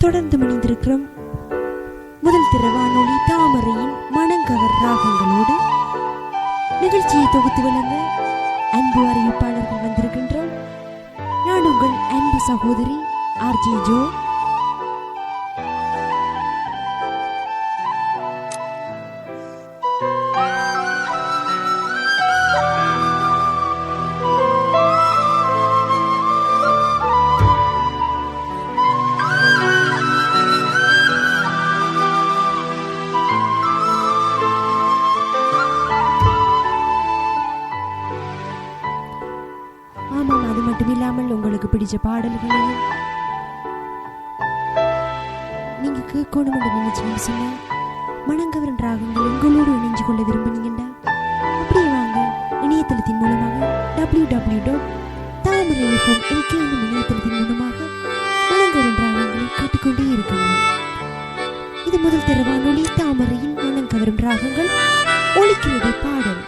தொடர்ந்து இணைந்திருக்கிறோம் முதல் திற வானொலி தாமரையின் மனங்கவர் ராகங்களோடு. நிகழ்ச்சியை தொகுத்து வழங்க அன்பு அறிவிப்பாளர்கள் வந்திருக்கின்றோம். நான் உங்கள் அன்பு சகோதரி ஆர்ஜே ஜோ. உங்களுக்கு பிடிச்ச பாடல்களையும் நீங்க கேட்கணும் என்று நினைச்சீங்கன்னு சொன்னா மனங்கவரன் ராகங்கள் உங்களோடு இணைஞ்சு கொள்ள விரும்புனீங்கன்னா அப்படியே வாங்க இணையதளத்தின் மூலமாக www.tamarayfm.lk என்னும் இணையதளத்தின் மூலமாக மனங்கவரன் ராகங்களை கேட்டுக்கொண்டே இருக்காங்க. இது முதல் திற வானொலி தாமரையின் மனங்கவரும் ராகங்கள். ஒலிக்கிறது பாடல்.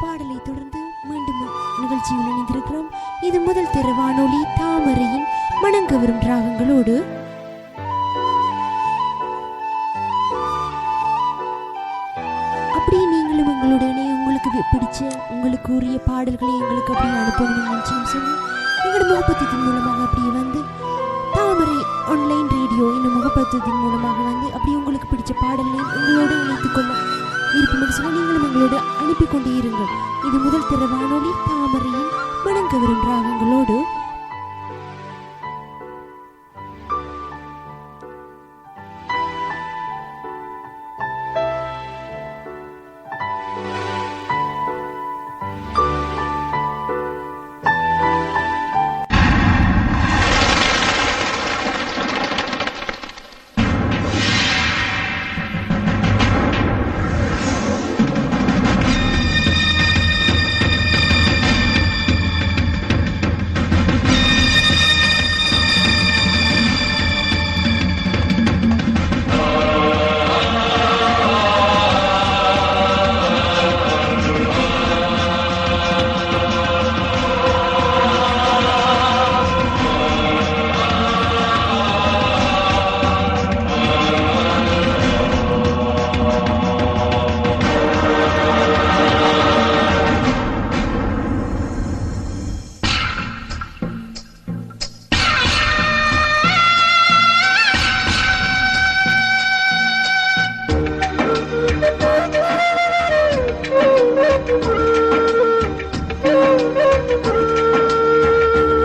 பாடலை தொடர்ந்து மீண்டும் நிகழ்ச்சியில் இணைந்திருக்கிறோம். இது முதல் திற வானொலி தாமரையின் மனங்கவரும் ராகங்களோடு. அப்படியே நீங்களும் எங்களுடனே உங்களுக்கு பிடிச்ச உங்களுக்கு உரிய பாடல்களை எங்களுக்கு அப்படியே அனுப்பணும் நினைச்சுன்னு சொல்லி எங்களோட முகப்பத்தின் மூலமாக அப்படியே வந்து தாமரை ஆன்லைன் ரேடியோ என்னும் முகப்பத்தின் மூலமாக வந்து அப்படியே உங்களுக்கு பிடிச்ச பாடல்களையும் எங்களோடு இணைத்துக் கொள்ள இருப்பினும் சொல்ல நீங்களும் எங்களோடு அனுப்பி கொண்டே இருங்கள். இது முதல் திற வானொலி தாமரையின் மனங்கவரும் ராகங்களோடு.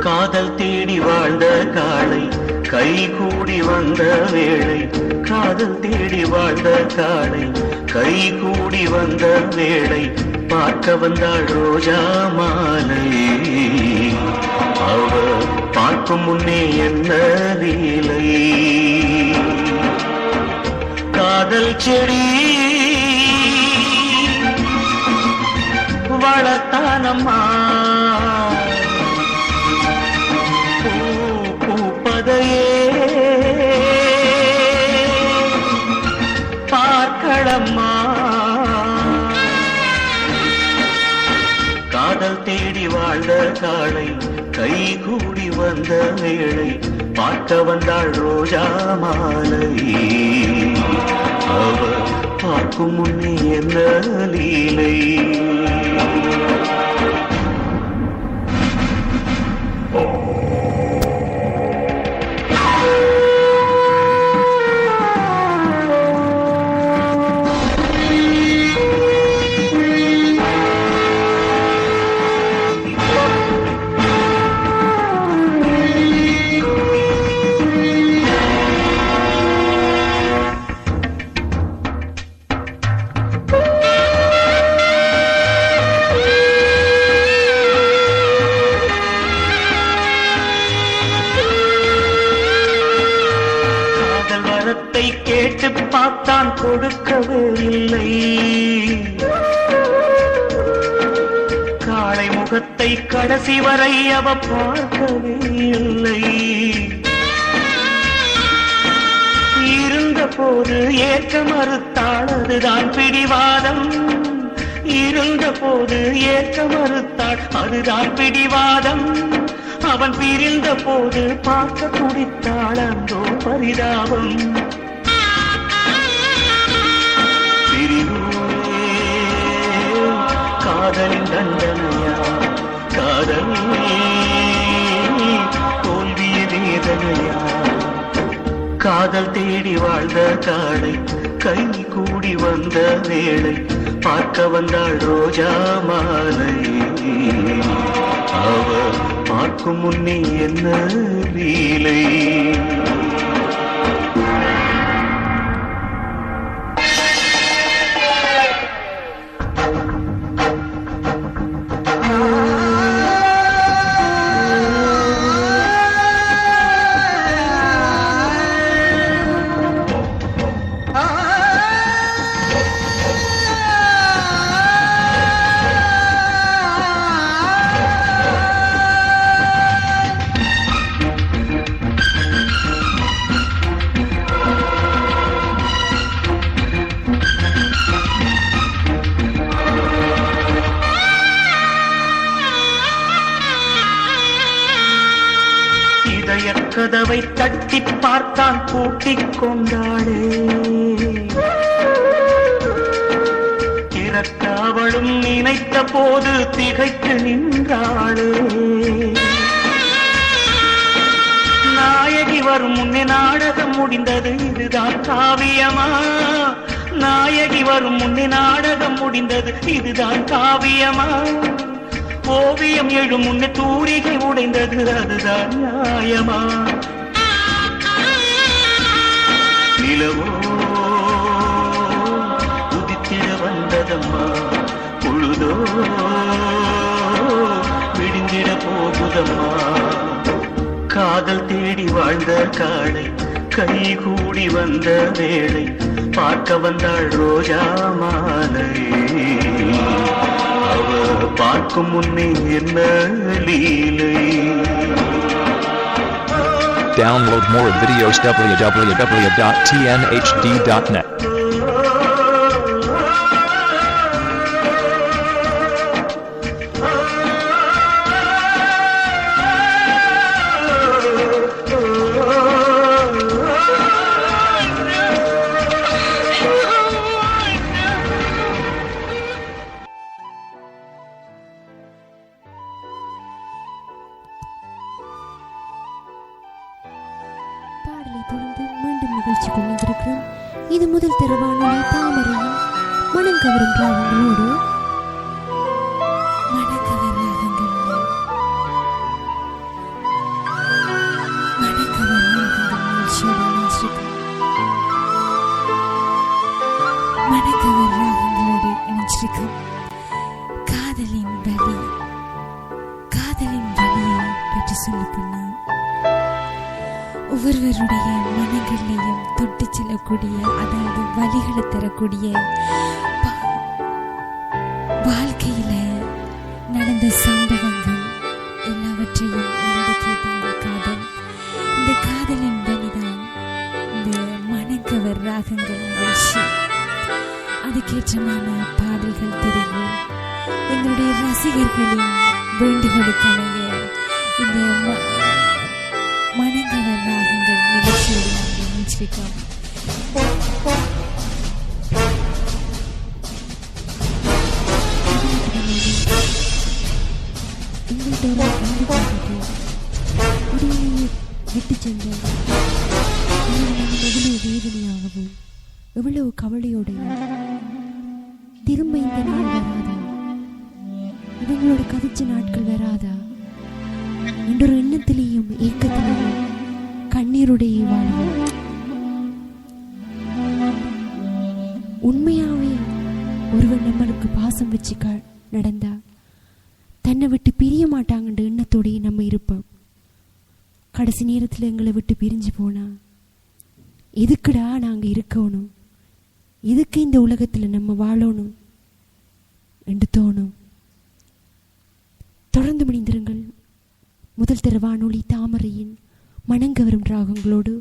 காதல் தேடி வாழ்ந்த காளை கை கூடி வந்த வேளை, காதல் தேடி வாழ்ந்த காளை கை கூடி வந்த வேளை, பார்க்க வந்தாள் ரோஜா மாலை. அவ பார்க்கும் முன்னே என்ன லீலை, காதல் செடி வளர்த்தானம்மா பார்க்கடம்மா. காதல் தேடி வாழ்ந்த காளை கை கூடி வந்த வேளை, பார்க்க வந்தாள் ரோஜா மாலை. அவ பார்க்கும் முன்னே என்ன லீலை. கேட்டு பார்த்தான் கொடுக்கவே இல்லை. காளை முகத்தை கடைசி வரை அவ பார்க்கவே இல்லை. இருந்த போது ஏற்க மறுத்தாள், அதுதான் பிடிவாதம். இருந்த போது ஏற்க மறுத்தாள், அதுதான் பிடிவாதம். அவன் பிரிந்த போது பார்க்க துடித்தாள், அந்தோ பரிதாபம். காதலின் தண்டனையா, காதல் தோல்விய வேதனையா. காதல் தேடி வாழ்ந்த காடை கை கூடி வந்த வேளை பார்க்க வந்தாள் ரோஜா மாலை. அவ பார்க்கும் முன்னே என்ன லீலை. கதவை தட்டி பார்த்தான், பூட்டிக் கொண்டாளே. திறக்க அவளும் நினைத்த போது திகைத்து நின்றாளே. நாயகி வரும் முன்னே நாடகம் முடிந்தது, இதுதான் காவியமா. நாயகி வரும் முன்னே நாடகம் முடிந்தது, இதுதான் காவியமா. ஓவியம் எழும் முன்னே தூரிகை உடைந்தது, அதுதான் நியாயமா. நிலவோ உதித்திட வந்ததம்மா, பொழுதோ விடிந்திட போகுதம்மா. காதல் தேடி வாழ்ந்த காடை கை கூடி வந்த வேளை பார்க்க வந்தாள் ரோஜா மாலை. பார்க்கும் முன்னே என்ன லீலை. Download more videos www.tnhd.net. இது முதல் தரவானொலி தாமரையின் மனங்கவரும் ராகங்களோடு இணைச்சிருக்கும் காதலின் வலியை பற்றி சொல்லப்போனா ஒவ்வொருவருடைய மனங்களையும் தொட்டு செல்லக்கூடிய, அதாவது வலிகளை தரக்கூடிய வாழ்க்கையில நடந்த சம்பவங்கள் எல்லாவற்றையும் உள்ளடக்கியது இந்த காதல். இந்த காதலின் வலிதான் இந்த மனக்கவர் ராகங்கள் நிகழ்ச்சி. அதுக்கேற்றமான பாடல்கள் தெரியும். எங்களுடைய ரசிகர்களின் வேண்டுகோளுக்கமைய இந்த மனங்கவர் ராகங்கள் நிகழ்ச்சியோடு நாங்கள் இணைச்சிருக்கோம். எவ்வளவு கவலையோட திரும்ப இந்த நாள் வராதா, இவங்களோட கதைச்ச நாட்கள் வராதா என்ற ஒரு எண்ணத்திலேயும் ஏக்கத்திலேயும் கண்ணீருடைய வாழும். உண்மையாவே ஒருவர் நம்மளுக்கு பாசம் வச்சு நடந்தா தன்னை விட்டு பிரிய மாட்டாங்கன்ற எண்ணத்தோடையே நம்ம இருப்போம். கடைசி நேரத்தில் எங்களை விட்டு பிரிஞ்சு போனா எதுக்குடா நாங்கள் இருக்கணும், எதுக்கு இந்த உலகத்தில் நம்ம வாழணும் என்று தோணும். தொடர்ந்து முடிந்திருங்கள். முதல் தர வானொலி தாமரையின் மனங்கவரும் ராகங்களோடு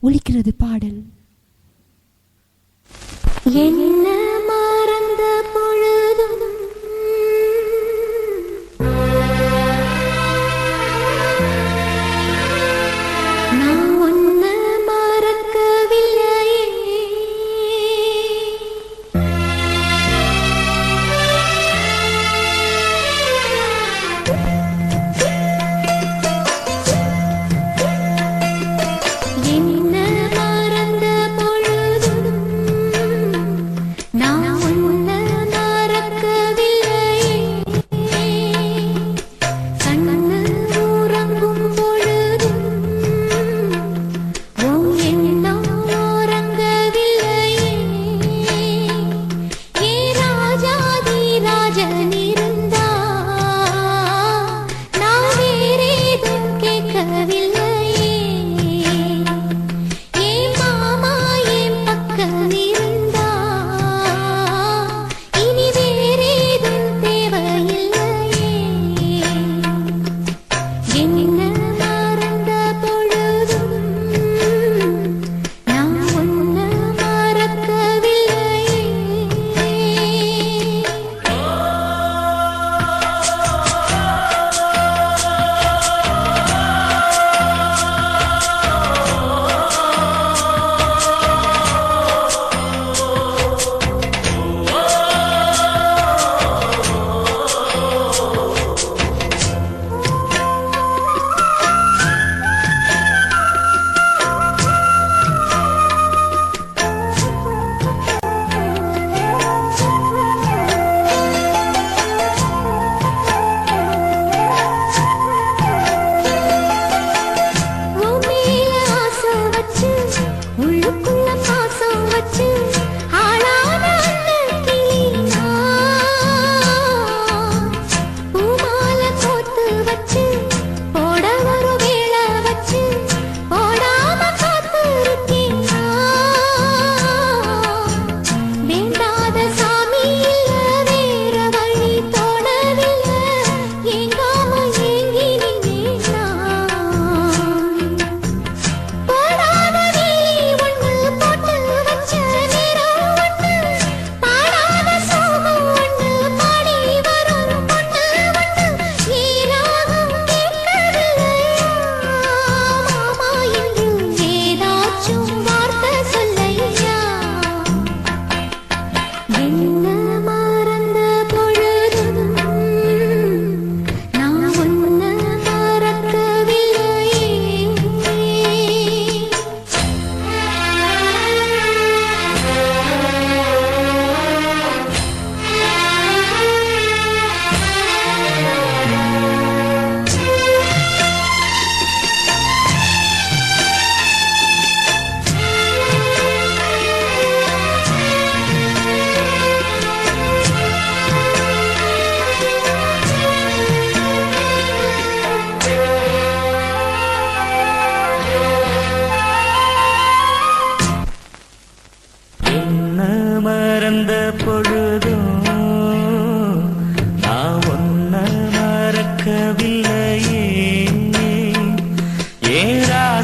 ஒலிக்கிறது பாடல். என்ன மறந்த பொழுதும் நான் ஒன்ன மறக்கவில்லையே,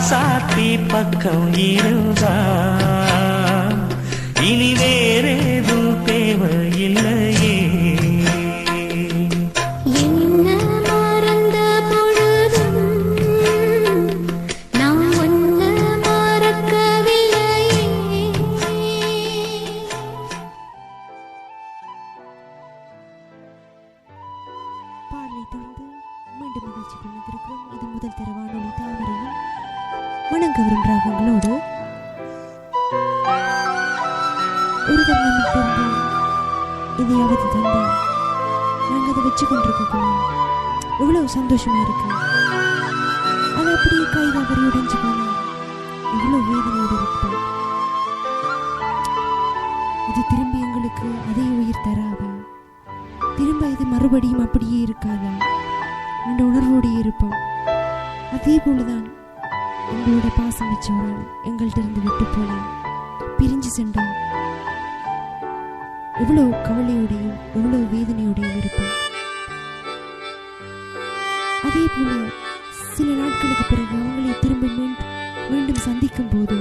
சாத்தி பக்கம் இருந்தா இனி வேறேதும் தேவையில்லையே. இது முதல் தர வானொலி தாமரையின் மனங்கவரும் ராகங்களோடு ஒரு தருணம் இருந்தால் எதையாவது தந்தா நாங்கள் அதை வச்சு கொண்டிருக்கக்குள்ள எவ்வளவு சந்தோஷமா இருக்கு. அது அப்படியே கை தவறி உடைஞ்சு போனா எவ்வளவு வேதனையோடு இருப்போம். இது திரும்பி எங்களுக்கு அதே உயிர் தராதா? திரும்ப இது மறுபடியும் அப்படியே இருக்காதா என்ற உணர்வோடு இருப்போம். அதே போலதான் எங்களோட பாசம் வச்சவரால் எங்கள்கிட்ட இருந்து விட்டு போல பிரிஞ்சு சென்றோம். எவ்வளவு கவலையோடையும் எவ்வளவு வேதனையோடையும் இருப்போம். அதே போல சில நாட்களுக்கு பிறகு அவங்களை திரும்ப மீண்டும் சந்திக்கும் போது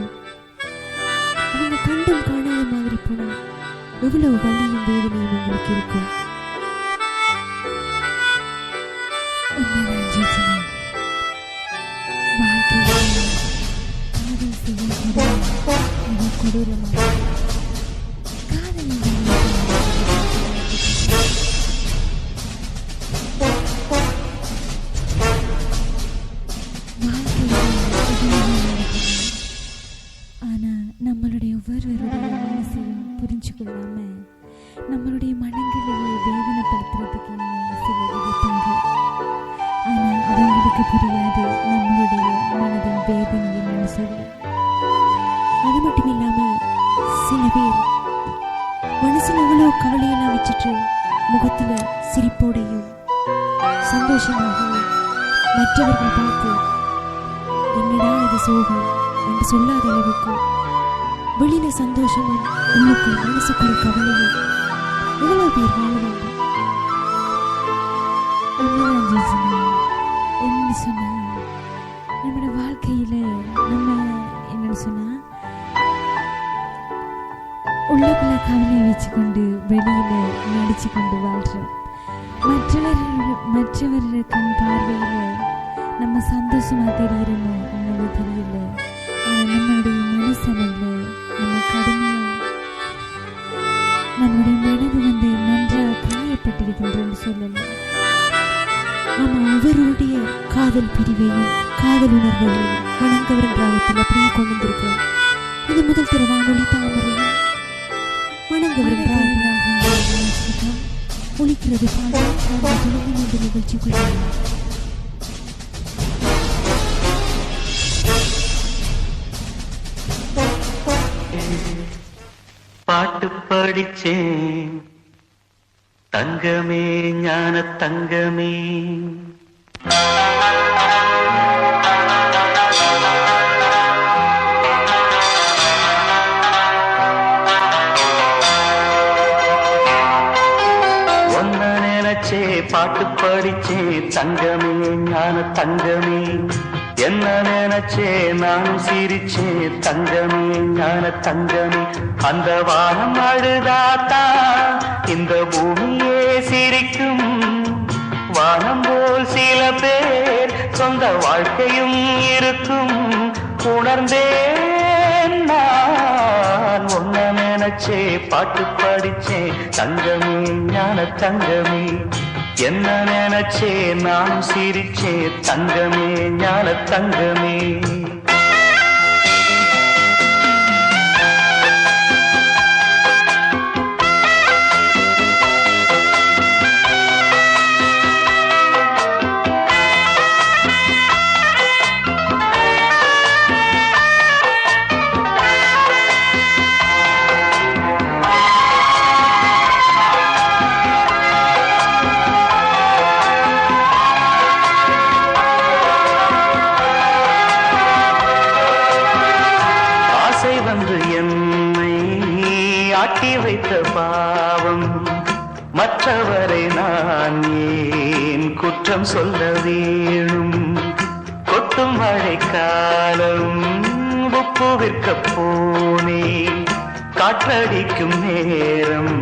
அவங்க கண்டும் காணாத மாதிரி போனா எவ்வளவு வலியும் வேதனையும் உங்களுக்கு இருக்கும். கொடூரமாக ஆனா நம்மளுடைய ஒவ்வொருவருடைய மனசையும் புரிஞ்சு கொள்ளாம நம்மளுடைய மனங்களையே வேதனைப்படுத்துறதுக்கு சில விதிப்பாங்க. ஆனா அவங்களுக்கு புரியாது நம்மளுடைய மனதின் வேதனை என்னன்னு சொல்லி. அது மட்டும் இல்லாம சில பேர் மனசுல எவ்வளவு கவலையெல்லாம் வச்சுட்டு முகத்துல சிரிப்போடையும் சந்தோஷமாகவும் மற்றவர்கள் பார்த்து என்னடா இது சோகம் என்று சொல்லாத அளவுக்கு வெளியில சந்தோஷமும் உள்ளுக்குள் மனசுக்குள்ள கவலையும் எவ்வளவு பேர் வாழுவாங்க. என்ன சொன்னா நம்மளோட வாழ்க்கையில நம்ம என்னன்னு சொன்னா உள்ளுக்குள்ள கவலையை வச்சுக்கொண்டு வெளியில நடிச்சு கொண்டு வாழ்றோம். மற்றவர்கள் கண் பார்வையில நம்ம சந்தோஷமா தெரிகிறோமோ என்னவோ தெரியல. ஆனா நம்மளுடைய மனசளவுல நம்ம கடுமையா நம்முடைய மனது நன்றாக காயப்பட்டிருக்கின்றன்னு சொல்லலாம். ஆமா, ஒவ்வொருடைய காதல் பிரிவையும் காதல் உணர்வுகளையும் வணங்கவரன் ராகத்தில் அப்படியே கொண்டு வந்திருக்கிறோம். இது முதல் திரு வானொலி தாமரையும் வணங்கவரன் ராகமாக ஒழிக்கிறது பாடல் இந்த நிகழ்ச்சிக்குள்ள பாட்டு படிச்சேன் தங்கமே ஞான தங்கமே. ஒன்ன நினைச்சே பாட்டு படிச்சே தங்கமே ஞான தங்கமே. என்ன நினைச்சே நானும் சிரிச்சே தங்கமே ஞான தங்கமே. அந்த வானம் அழுதாத்தா இந்த பூமியே சிரிக்கும். வானம் போல் சில பேர் சொந்த வாழ்க்கையும் இருக்கும். உணர்ந்தேன் நான் ஒன்ன நினைச்சே பாட்டு படிச்சே தங்கமே ஞான தங்கமே. என்ன நினைச்சே நானும் சிரிச்சே தங்கமே ஞான தங்கமே. ஆட்டி வைத்த பாவம் மற்றவரை நான் ஏன் குற்றம் சொல்ல வேணும். கொட்டும் மழைக்காலம் உப்பு விற்க போனேன். காற்றடிக்கும் நேரம்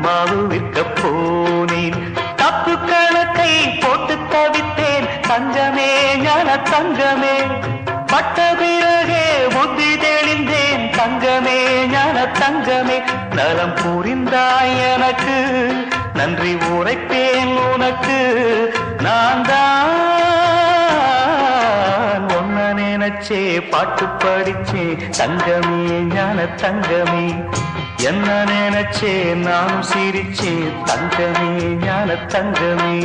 மாவு விற்க போனேன். தப்பு கணக்கை போட்டு தவித்தேன் தங்கமே ஞான தங்கமே. பட்ட பிறகே புத்தி தெளிந்தேன் தங்கமே ஞான தங்கமே. நலம் புரிந்தாய் எனக்கு நன்றி உரைப்பேன் உனக்கு. நான் தான் ஒன்ன நினைச்சே பாட்டு படிச்சே தங்கமே ஞான தங்கமே. என்ன நினைச்சே நானும் சிரிச்சே தங்கமே ஞான தங்கமே.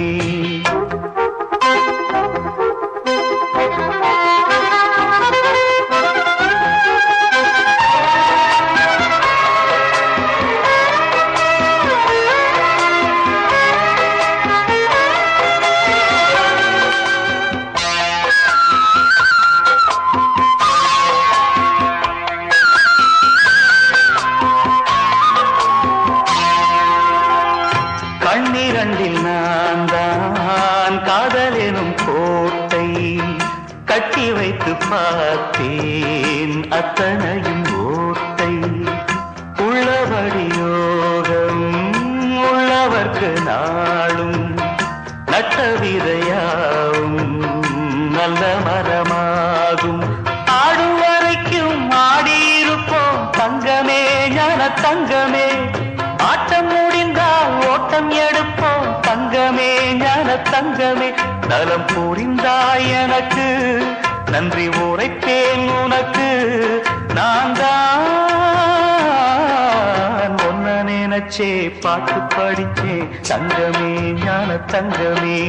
கண்ணிரண்டில் நான் தான் காதலெனும் கோட்டை கட்டி வைத்து பார்த்தேன் அத்தனையும் ஓட்டை. உள்ளபடி யோகம் உள்ளவர்க்கு நாளும் நட்ட விதையாவும் நல்ல மரமாகும். ஆடும் வரைக்கும் ஆடியிருப்போம் தங்கமே ஞான தங்கமே. ஆட்டம் முடிந்தால் ஓட்டம் எடுப்போம் தங்கமே ஞான தங்கமே. நலம் புரிந்தாய் எனக்கு நன்றி உரைப்பேன் உனக்கு. நான் தான் ஒன்ன நினைச்சே பாட்டு படிச்சே தங்கமே ஞான தங்கமே.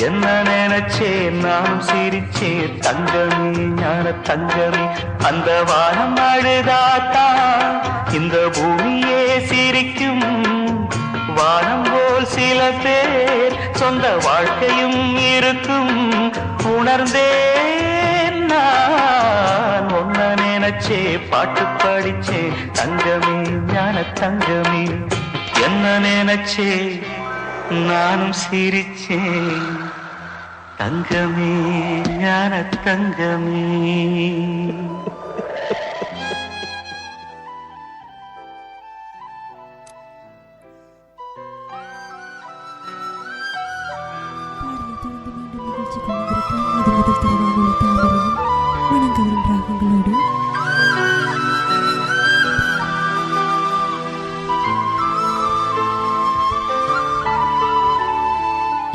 என்ன நினைச்சே நானும் சிரிச்சே தங்கமே ஞான தங்கமே. அந்த வானம் அழுதாத்தான் இந்த பூமியே சிரிக்கும். வானம் போல் சில பேர் சொந்த வாழ்க்கையும் இருக்கும். உணர்ந்தேன் நான் ஒன்ன நினைச்சே பாட்டு படிச்சே தங்கமே ஞான தங்கமே. என்ன நினைச்சே நானும் சிரிச்சே தங்கமே ஞான தங்கமே.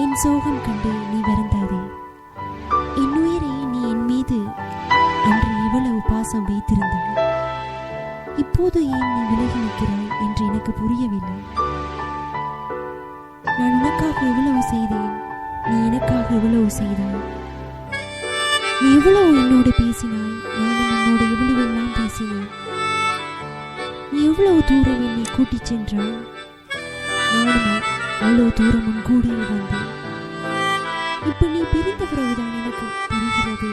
என் சோகம் கண்டு நீ வருந்தாதே. என் உயிரை நீ என் மீது அன்று எவ்வளவு பாசம் வைத்திருந்தாய். இப்போது ஏன் நீ விலகி நிற்கிறாய் என்று எனக்கு புரியவில்லை. நான் உனக்காக எவ்வளவு செய்தேன், நீ எனக்காக எவ்வளவு செய்தாய். நீ எவ்வளவு என்னோடு பேசினாய், நானும் உன்னோடு எவ்வளவு எல்லாம் பேசினேன். நீ எவ்வளவு தூரம் என்னை கூட்டிச் சென்றாய், நானும் அவ்வளவு தூரம் உன் கூட வந்தேன். இப்ப நீ பிரிந்த பிறகுதான் எனக்கு புரிகிறது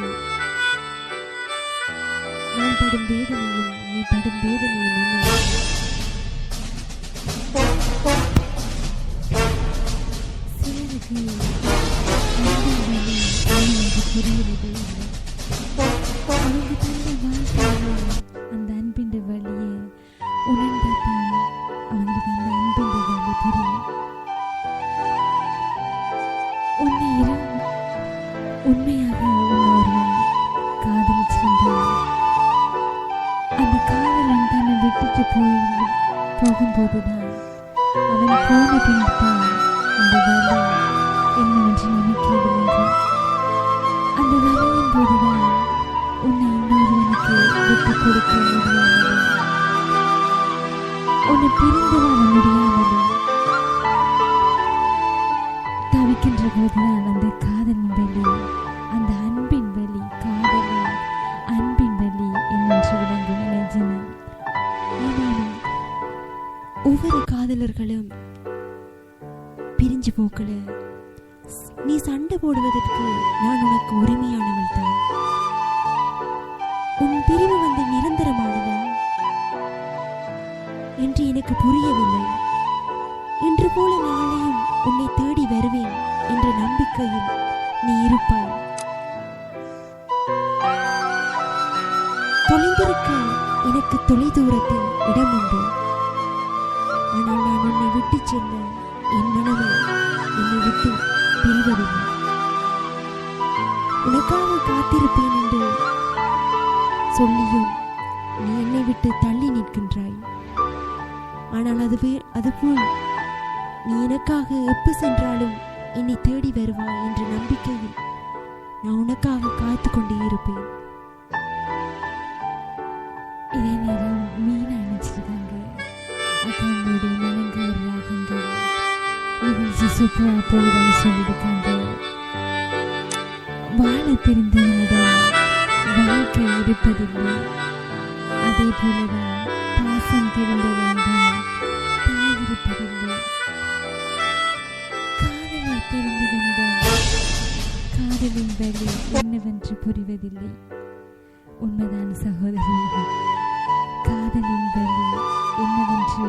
நான் படும் வேதனையும் நீ படும் வேதனையும் என்ன. சிலருக்கு புரிகிறது அவங்க தந்த வாழ்க்கையில அந்த அன்பின் வழியை உணர்ந்ததான் அவங்களுக்கு அந்த அன்பின் வழி புரியும். உண்மையாக ஒருவன் காதலிச்சிருந்தான். அந்த காதலன் தன்னை விட்டுட்டு போகும்போதுதான் அவன் போன பின்தான் அந்த வழி என்னவென்று நினைக்கவில்லை. அந்த வழியின் போதுதான் உன்னை இன்னொருவனுக்கு விட்டு கொடுக்க முடியாமலே, உன்னை பிரிந்து வாழ முடியாமலே தவிக்கின்ற போதுதான் அந்த காதலின் வழி, அந்த அன்பின் வழி, காதலின் அன்பின் வழி என்னென்று விளங்கும் நிஜம். ஆனாலும் ஒவ்வொரு காதலர்களும் பிரிஞ்சு போக்கல. நீ சண்டை போடுவதற்கு நான் உனக்கு உரிமையானவள் தான். உன் பிரிவு வந்து நிரந்தரமானதா என்று எனக்கு புரியவில்லை. இன்று போல நாளையும் உன்னை தேடி வருவேன் என்ற நம்பிக்கையில் நீ இருப்பாய். தொலைந்திருக்க எனக்கு தொலை தூரத்தில் இடம் உண்டு. ஆனால் நான் உன்னை விட்டு செல்ல என் மனமே என்னை விட்டு பிரிவதில்லை. உனக்காக காத்திருப்பேன் என்று சொல்லியும் நீ என்னை விட்டு தள்ளி நிற்கின்றாய். ஆனால் அதுபோல் நீ எனக்காக எப்ப சென்றாலும் என்னை தேடி வருவாய் என்ற நம்பிக்கையில் நான் உனக்காக காத்து கொண்டே இருப்பேன். இதே நேரம் மீனா நினைச்சிருக்காங்க சூப்பராக போகுதுன்னு சொல்லியிருக்காங்க. வாழ தெரிந்தவனிடம் வாழ்க்கை இருப்பதில்லை. அதே போலதான் பாசம் தெரிந்தவனிடம் தாய் இருப்பதில்லை. காதலை தெரிந்தவனிடம் காதலின் வழி என்னவென்று புரிவதில்லை. உண்மைதான் சகோதரர்கள், காதலின் வழி என்னவென்று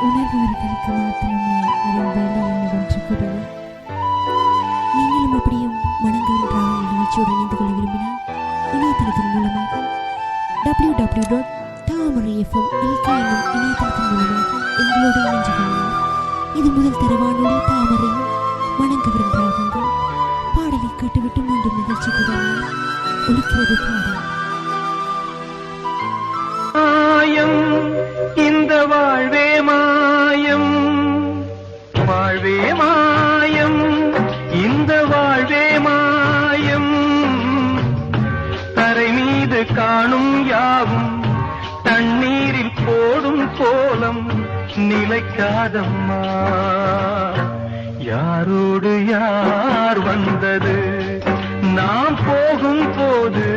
உணர்பவர்களுக்கு மாத்திரமே அதன் வழி என்னவென்று புரியும். நீங்களும் அப்படியும் மனங்கன்றால் நிகழ்ச்சியோடு இணைந்து கொள்ள விரும்பினால் இணையதளத்தின் மூலமாக www.tamarayfm.lk என்னும் இணையதளத்தின் மூலமாக எங்களோடு இணைந்து கொள்ளலாம். இது முதல் தர வானொலி தாமரையும் மனங்கவரும் ராகங்கள். பாடலை கேட்டுவிட்டு மீண்டும் நிகழ்ச்சிக்கு வரலாம். ஒலிக்கிறது பாடல். மாயம் இந்த வாழ்வே மாயம், வாழ்வே மாயம் இந்த வாழ்வே மாயம். தரை மீது காணும் யாவும் தண்ணீரில் போடும் கோலம் நிலைக்காதம்மா. யாரோடு யார் வந்தது நாம் போகும் போது,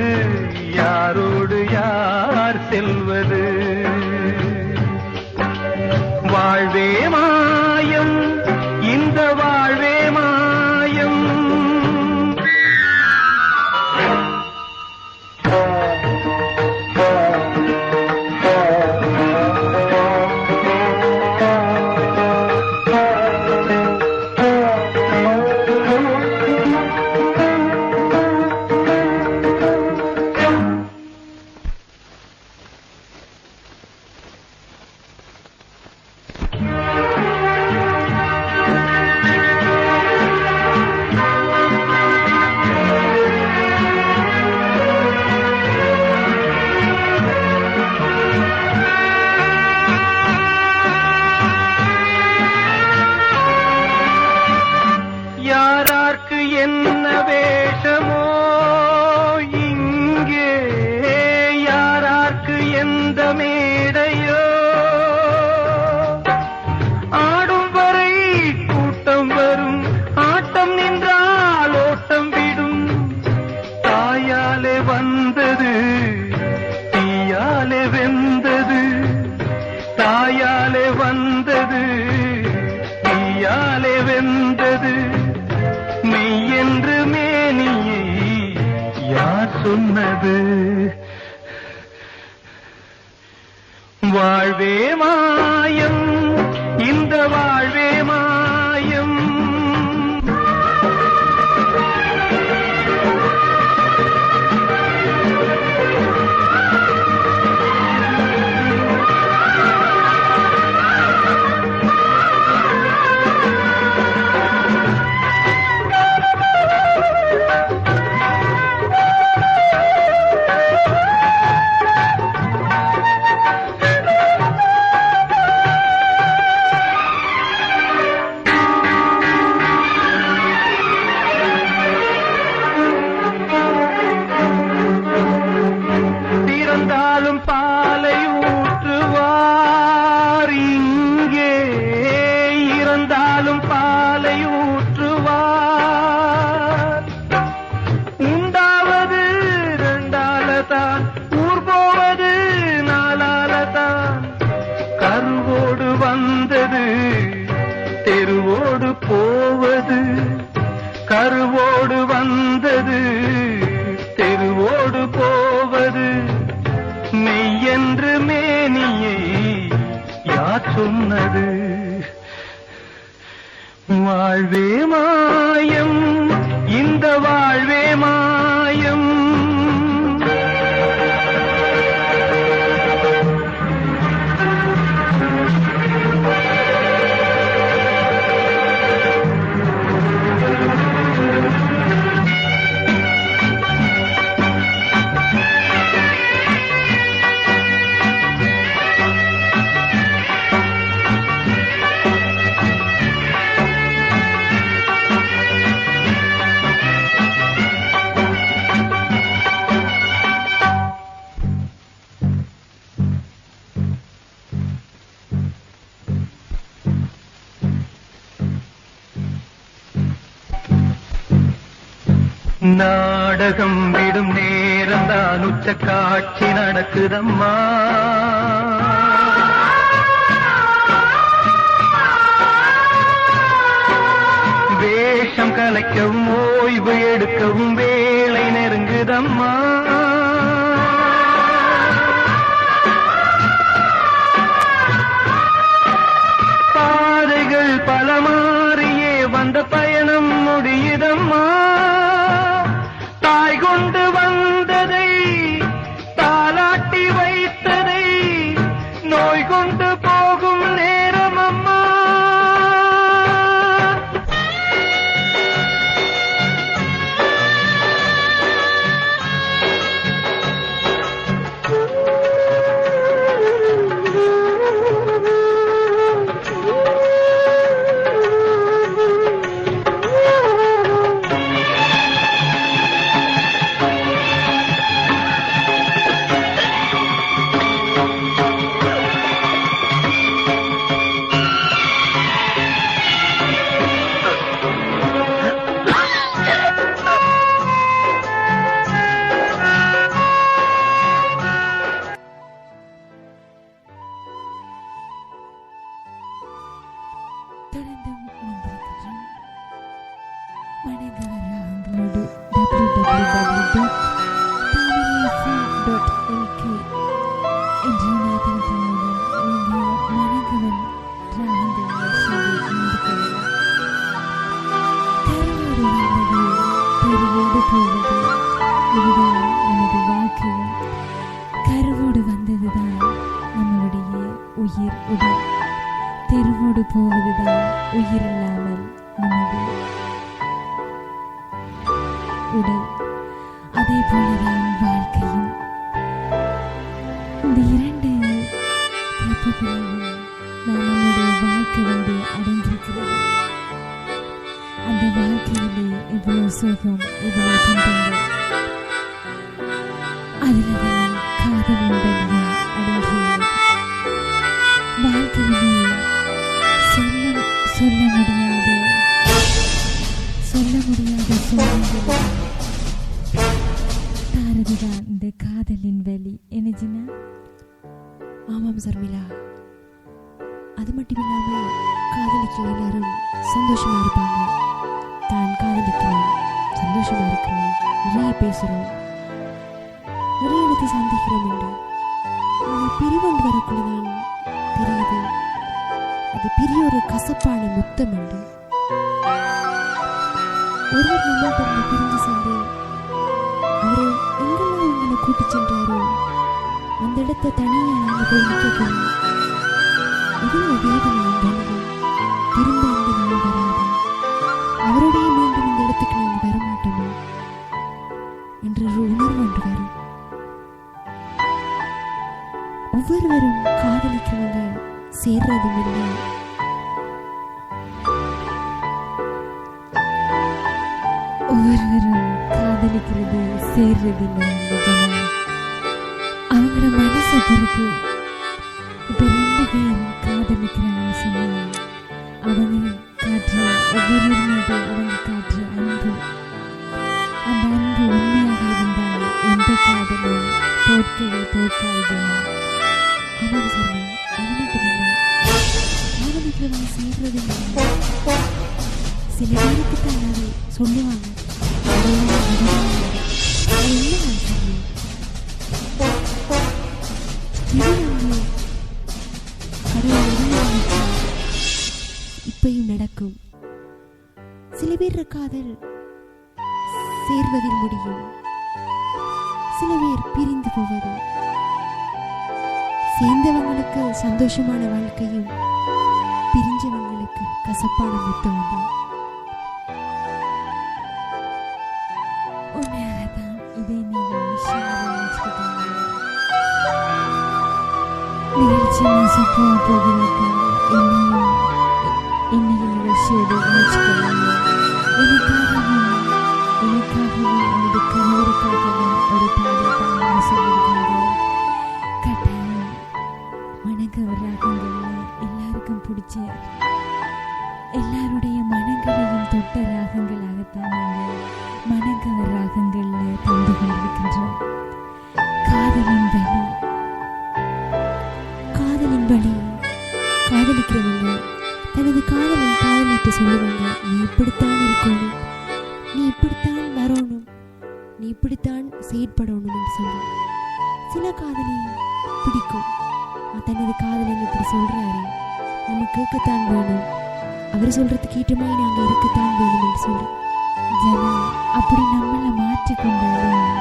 யாரோடு யார் செல்வது. வாழ்வே மாயம் இந்த வாழ்வே மாயம். யாரார்க்கு என்ன வேஷமோ இங்கே, யாரார்க்கு எந்த மேடையோ. ஆடும் வரை கூட்டம் வரும், ஆட்டம் நின்றால் ஓட்டம் விடும். தாயாலே வந்தது தீயாலே வெந்தது, தாயாலே வந்தது தீயாலே வெந்தது. மெய் என்று மேனியை யார் சொன்னது. வாழ்வே மாயம் இந்த வாழ்வே மாயம். பிறந்தாலும் பாலை ஊற்றுவார் இங்கே, இறந்தாலும் பாலை ஊற்றுவார். உண்டாவது ரெண்டாலதான், ஊர் போவது நாலாலதான். கருவோடு வந்தது தெருவோடு போவது, கருவோடு வந்தது தெருவோடு போவது. மெய்யென்று மேனியை யார் சொன்னது. வாழ்வே மாயம் இந்த வாழ்வே மாயம். நாடகம் விடும் நேரம் தான் உச்ச காட்சி நடக்குதம்மா. வேஷம் கலைக்கவும் ஓய்வு எடுக்கவும் வேளை நெருங்குதம்மா. பாதைகள் பல மாறியே வந்த பயணம் முடியுதம்மா. தாய் கொண்டு வந்ததை தாலாட்டி வைத்ததை நோய் கொண்டு போகும் நேரம் அம்மா. தொடர்ந்தும் இணைந்திருக்கின்றோம். வணங்குவர் ராகங்களோடு www.tamilfm.lk என்ற இணையதளத்தின் மூலம் நீங்கள் வணங்குவர் ராகங்கள் நிகழ்ச்சியோடு இணைந்து கொள்ளலாம். கருவோடு வந்தது தெருவோடு போவது, இதுதான் நமது வாழ்க்கையும். கருவோடு வந்ததுதான் நம்மளுடைய உயிர் உடல். தெருவோடு போவதுதான் உயிர் இல்லாமல் நமது உடல். அதே போலதான் வாழ்க்கையும். இந்த இரண்டு பிறப்புகளையும் நாம் நம்முடைய வாழ்க்கை அடங்கியிருக்கிறது. அந்த வாழ்க்கையிலே எவ்வளவு சுகம், எவ்வளவு துன்பங்கள், அதில்தான் காதலின் பலியும் அடங்கியுள்ளது. வாழ்க்கையிலே சொல்ல முடியாத சோகங்களை தாரதுதான் இந்த காதலின் வலி. என்ன ஜினா? ஆமாம் சர்மிளா, அது மட்டும் இல்லாமல் காதலிக்கிற எல்லாரும் சந்தோஷமா இருப்பாங்க. தான் காதலிக்கிறோம், சந்தோஷமா இருக்கிறோம், நிறைய பேசுகிறோம், நிறைய இடத்தை சந்திக்கிறோம் என்று பிரிவண்டு வரக்குள்ளதான் தெரியுது அது பெரிய ஒரு கசப்பான முத்தம் என்று. ஒருவர் நம்மள்கிட்ட பிரிஞ்சு சென்று அவர் எங்கெல்லாம் உங்களை கூட்டி சென்றாரோ அந்த இடத்தை தனியாக நாங்கள் போய் நிற்கணும். இவ்வளவு வேதனையும் வலியும் திரும்ப இந்த நாள் வராது, அவருடைய மீண்டும் இந்த இடத்துக்கு நாங்கள் வரமாட்டோமோ என்ற ஒரு உணர்வு ஒன்று வரும். ஒவ்வொருவரும் காதலிக்கிறவங்க சேர்றதும் இல்லை, ஒவ்வொருவரும் காதலிக்கிறது சேர்றதில்லை. அவங்களோட மனசை பொறுத்து. இப்போ 2 பேர் காதலிக்கிறாங்கன்னு சொன்னால் அவங்க காட்டுற ஒவ்வொரு மீது அவங்க காட்டுற அன்பு, அந்த அன்பு உண்மையாக இருந்தால் எந்த காதலும் தோற்காது. அவன் சொன்னான், அது மட்டும் இல்லை, காதலிக்கிறவங்க சேர்றதில்லை. சில பேருக்கு தான் அது சொல்லுவாங்க, இப்பயும் நடக்கும். சில பேர் காதல் சேர்வதில் முடியும், சில பேர் பிரிந்து போவது. சேர்ந்தவங்களுக்கு சந்தோஷமான வாழ்க்கையும் பிரிஞ்சவங்களுக்கு கசப்பான முத்தம் தான். உண்மையாகத்தான் இதை நீங்கள் நிகழ்ச்சி மாசப்போ போகிறதா என்னையும் நிகழ்ச்சியோடு இணைச்சிக்கொள்ளுங்க. எனக்காகவும் எனது கணவருக்காகவும் ஒரு பாடல் தான் சொல்லியிருக்காங்க. கட்டாயம் மனக்கவர் ராகங்கள்ல எல்லாருக்கும் பிடிச்ச எல்லாருடைய மனங்களையும் தொட்ட ராகங்களாகத்தான் நாங்கள் மனங்கவர் ராகங்கள்ல தந்து கொண்டிருக்கின்றோம். காதலின் வலி. காதலின் வழி. காதலிக்கிறவங்க தனது காதலிட்டு சொல்லுவாங்க, நீ இப்படித்தான் இருக்கணும், நீ இப்படித்தான் வரணும், நீ இப்படித்தான் செயற்படணும்னு சொல்லி. சில காதலி பிடிக்கும், தனது காதலன் இப்படி சொல்றாரு, நம்ம கேட்கத்தான் வேணும், அவர் சொல்றது கேட்டுமா நாங்கள் இருக்கத்தான் வேணும்னு சொல்லி. ஜனா அப்படி நம்மளை மாற்றிக்கொண்டாலும்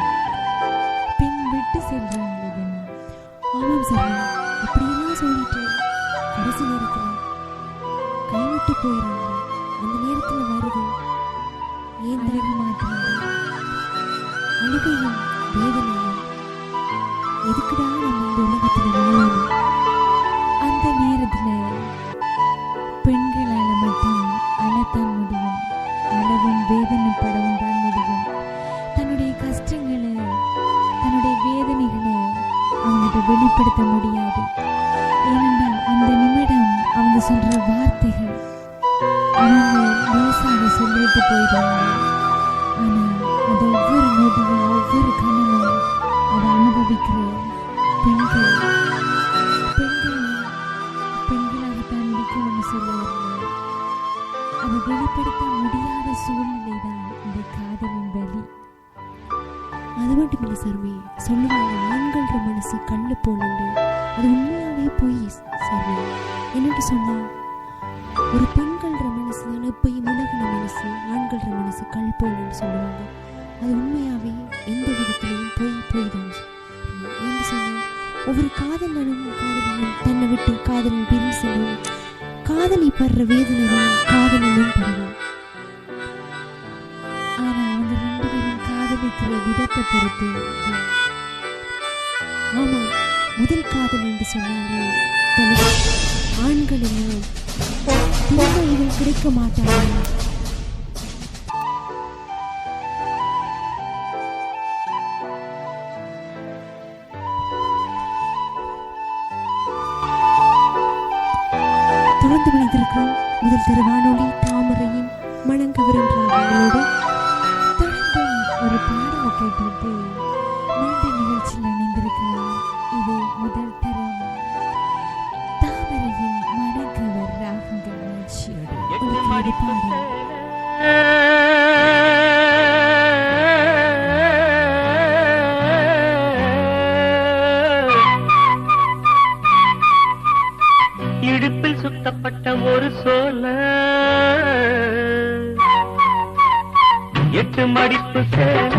பெண் விட்டு செல்றாங்க ஜனா. ஆமாம் சார், அப்படியெல்லாம் சொல்லிட்டு கடைசி நேரத்தில் கைவிட்டு போயிடறாங்க. அந்த நேரத்தில் வருது ஏன் அழகு மாத்திரம் அழுகையும் வேதனையும். எதுக்குடா நம்ம இந்த உலகத்தில் வாழணும்? அந்த நேரத்துல பெண்களால மட்டும் அழத்தான் முடியும், அழவும் வேதனைப்படவும் தான் முடியும். தன்னுடைய கஷ்டங்களை தன்னுடைய வேதனைகளை அவங்ககிட்ட வெளிப்படுத்த முடியாது. ஏனென்றால் அந்த நிமிடம் அவங்க சொல்ற வார்த்தைகள் அவங்க லேசாக சொல்லிட்டு போயிடுவாங்க. ஆனா அது ஒவ்வொரு நொடியும் ஒவ்வொரு கணமும் அதை அனுபவிக்கிற பெண்கள் பெண்களாகத்தான் இருக்கணும்னு சொல்லுவாங்க. அதை வெளிப்படுத்த முடியாத சூழ்நிலை தான் இந்த காதலின் வலி. அது மட்டும் இல்லை சார்மே, சொல்லுவாங்க ஆண்கள மனசு கல்லு போலண்டு. அது உண்மையாவே போய் சார்மே. என்னட்டு சொன்னா, ஒரு பெண்கள மனசு தானே எப்பயும் உலகின மனசு, ஆண்கள மனசு கல் போலன்னு சொல்லுவாங்க. அது உண்மையாவே எந்த விதத்திலையும் போய் தான். என்று சொன்னா, ஒவ்வொரு காதலனும் தன்னை விட்டு காதலன் பிரிந்து செல்லும். காதலி படுற வேதனை தான் காதலனும் படுவோம். ஆனா அவங்க ரெண்டு பேரும் காதலிக்கிற விதத்தை பொறுத்து. ஆமா, முதல் காதல் என்று சொன்னாலே தனது ஆண்கள் எல்லாம் பெண்கள் கிடைக்க மாட்டாங்க. தொடர்ந்து மனிதர்கள் முதல் தர வானொலி தாமரையின் மணங்கவரும் ராகங்களோடு தொடர்ந்தும் ஒரு பாடலை கேட்டுவிட்டு மீண்டும் நிகழ்ச்சியில் இணைந்திருக்கலாம். இது முதல் தரம் தாமரையின் மணங்கவர் ராகங்கள் நிகழ்ச்சியோடு ஒரு பாடல். இடுப்பில் சுத்தப்பட்ட ஒரு சோல, 8 மடிப்பு சேல,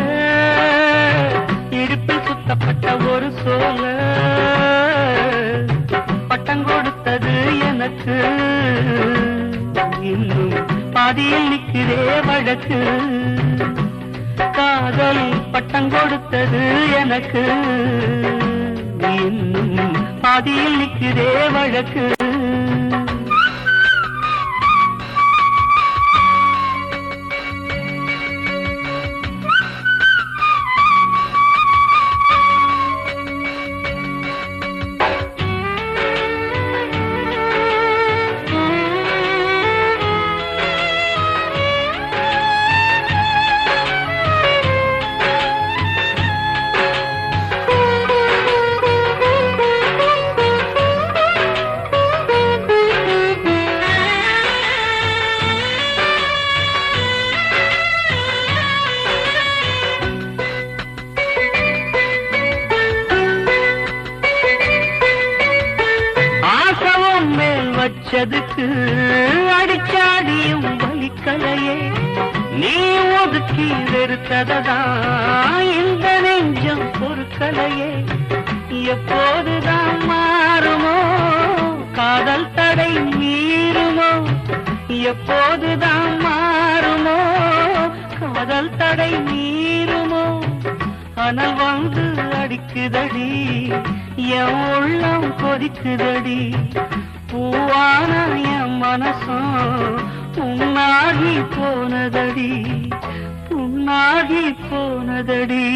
இடுப்பில் சுத்தப்பட்ட ஒரு சோல, பட்டம் கொடுத்தது எனக்கு, இன்னும் பாதியில் நிற்கிறே வழக்கு. காதல் பட்டம் கொடுத்தது எனக்கு, இன்னும் பாதியில் நிற்கிறே வழக்கு. வச்சதுக்கு அடிச்சாடியும் வலிக்கலையே, நீ ஒதுக்கி வெறுத்ததான் இந்த நெஞ்சம் பொறுக்கலையே. எப்போதுதான் மாறுமோ காதல் தடை மீறுமோ, எப்போதுதான் மாறுமோ காதல் தடை மீறுமோ. அனல் வந்து அடிக்குதடி, என் உள்ளம் கொதிக்குதடி. பூவான என் மனசும் புண்ணாகி போனதடி, புண்ணாகி போனதடி.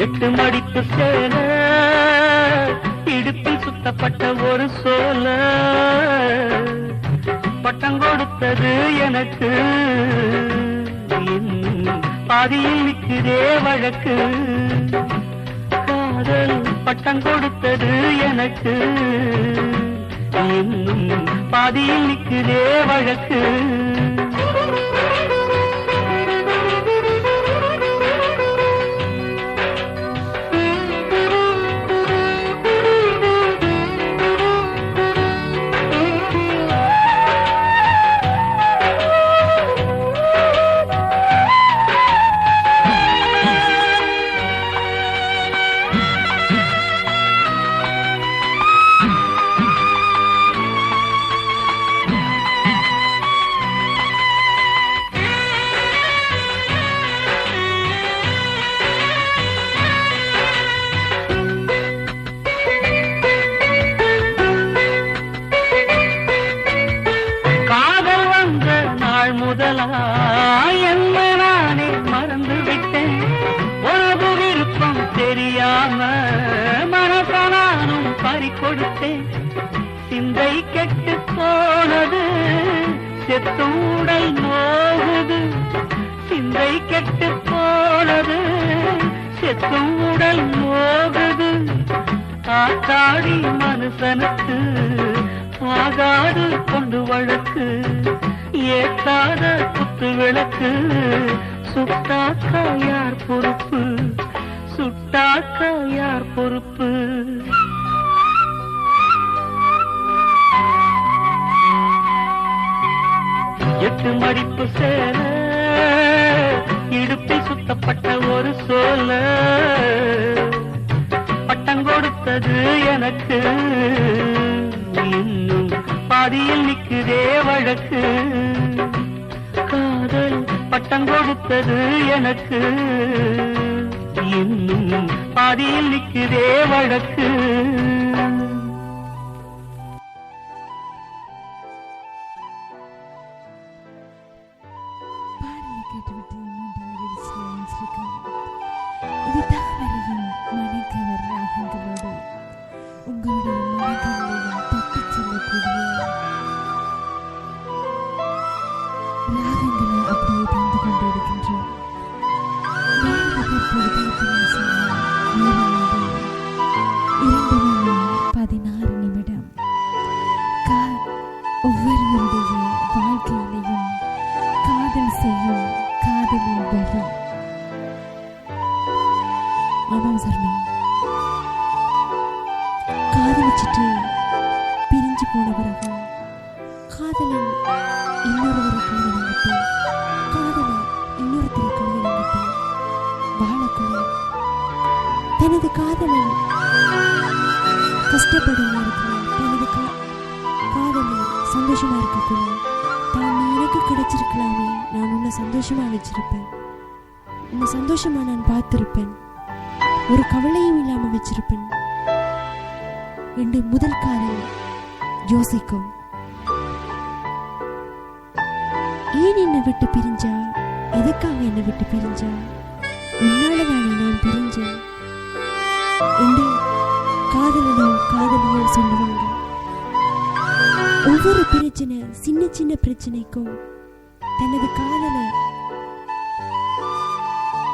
எட்டு மடிப்பு சேல, இடுப்பில் சுத்த சுத்தப்பட்ட ஒரு சோல பட்டம் கொடுத்தது எனக்கு பாதியில் நிற்குதே வழக்கு காதல் பட்டம் கொடுத்தது எனக்கு இன்னும் பாதியில் நிற்குதே வழக்கு என்ன நானே மறந்து விட்டேன் உனது விருப்பம் தெரியாம மனசனானும் பறிகொடுத்தேன் சிந்தை கெட்டு போனது செத்தூடல் நோகுது சிந்தை கெட்டு போனது செத்தூடல் நோகுது காத்தாடி மனுஷனுக்கு ஆகாது கொண்டு வழக்கு ஏத்தாத குத்து விளக்கு சுட்டாக்கா யார் பொறுப்பு சுட்டாக்கா யார் பொறுப்பு எட்டு மடிப்பு சேர இடுப்பில் சுத்தப்பட்ட ஒரு சோல பட்டம் கொடுத்தது எனக்கு இன்னும் பாதியில் நிற்குதே வழக்கு காதல் பட்டம் கொடுத்தது எனக்கு இன்னும் பாதியில் நிற்குதே வழக்கு பாடலை கேட்டுவிட்டு மீண்டும் நிகழ்ச்சியில் இணைந்திருக்கிறோம். இது தாமரையின் மனக்கவர் ராகங்களோடு உங்களுடைய மனங்களையும் தட்டிச் செல்லக்கூடிய ராகங்களை அப்படியே தந்து கொண்டிருக்கின்றோம். தற்பொழுது நேரம் 2:16 ஒவ்வொருவருடைய வாழ்க்கையிலையும் காதல் செய்யும் காதலின் வழி. ஆமாம் சர்மே, காதலிச்சுட்டு பிரிஞ்சு போன பிறகு காதலன் இன்னொருவரை கல்யாணம் காதலை இன்னொருத்தரை கல்யாணம் வாழக்குள்ள தனது காதலன் கஷ்டப்படும் நேரத்தில் தனது காதலன் சந்தோஷமா இருக்கக்குள்ள தான் எனக்கு கிடைச்சிருக்கலாமே, நான் உன்னை சந்தோஷமா வச்சிருப்பேன், உன்னை சந்தோஷமா நான் பார்த்திருப்பேன், ஒரு கவலையும் இல்லாம வச்சிருப்பேன் என்று முதல் காதல் யோசிக்கும். ஏன் என்னை விட்டு பிரிஞ்சா, எதுக்காக என்னை விட்டு பிரிஞ்சா, உன்னாலதானே நான் பிரிஞ்சேன் என்று காதலனோ காதலியோ சொல்லுவாங்க. ஒவ்வொரு பிரச்சனை, சின்ன சின்ன பிரச்சனைக்கும் தனது காதலை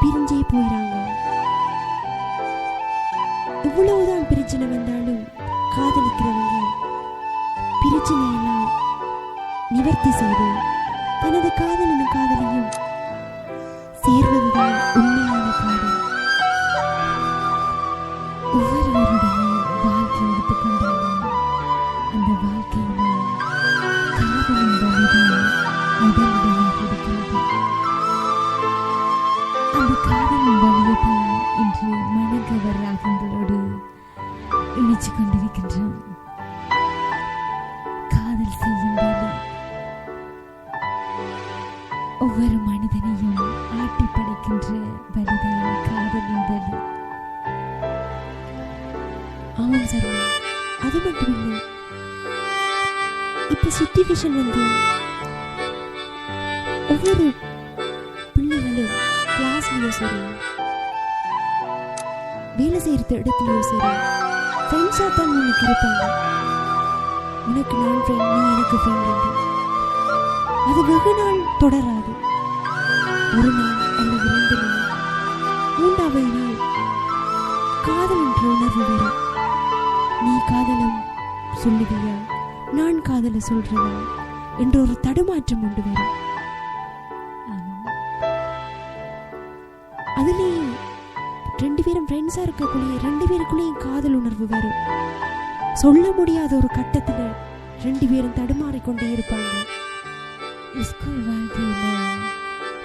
பிரிஞ்சே போயிறாங்க. இவ்வளவுதான் பிரச்சனை வந்தாலும் காதலிக்கிறவங்க பிரச்சனையெல்லாம் நிவர்த்தி செய்து தனது காதலனும் காதலியும் சேர்வதுதான் உண்மையான காதல். ஒவ்வொருவருடைய வாழ்க்கை எடுத்துக்கொண்டாலும் அந்த வாழ்க்கையில காதலின் வழிதான் முதலிடமாக இருக்கிறது. அந்த காதலின் வழியைதான் இன்று மனக்கவர் ராகங்களோடு இணைச்சு கொண்டிருக்கின்றோம். காதல் செய்யும் வேலை ஒவ்வொரு மனிதனையும் ஆட்டி படைக்கின்ற வழிதான் காதலின் வழி. ஆமாம் சார், அது மட்டும் இல்லை, இப்ப சிச்சுவேஷன் வந்து ஒவ்வொரு பிள்ளைகளும் கிளாஸ்லயோ சரி, வேலை செய்யற இடத்துலயோ சரி, ஃப்ரெண்ட்ஸாக தான் உனக்கு இருப்பாங்க. உனக்கு நான் ஃப்ரெண்ட், நீ எனக்கு ஃப்ரெண்ட் என்று. அது வெகு நாள் தொடராது. ஒரு நாள் அல்லது 2 நாள், 3வது நாள் காதல் என்ற உணர்வு வரும். நீ காதலம் சொல்லுவியா, நான் காதலை சொல்றேனா என்ற ஒரு தடுமாற்றம் கொண்டு வரும். அதுலேயே 2 பேரும் ஃப்ரெண்ட்ஸாக இருக்கக்குள்ளேயே 2 பேருக்குள்ளேயும் காதல் உணர்வு வரும். சொல்ல முடியாத ஒரு கட்டத்தில் 2 பேரும் தடுமாறிக்கொண்டே இருப்பாங்க. ஸ்கூல் வாழ்க்கையில்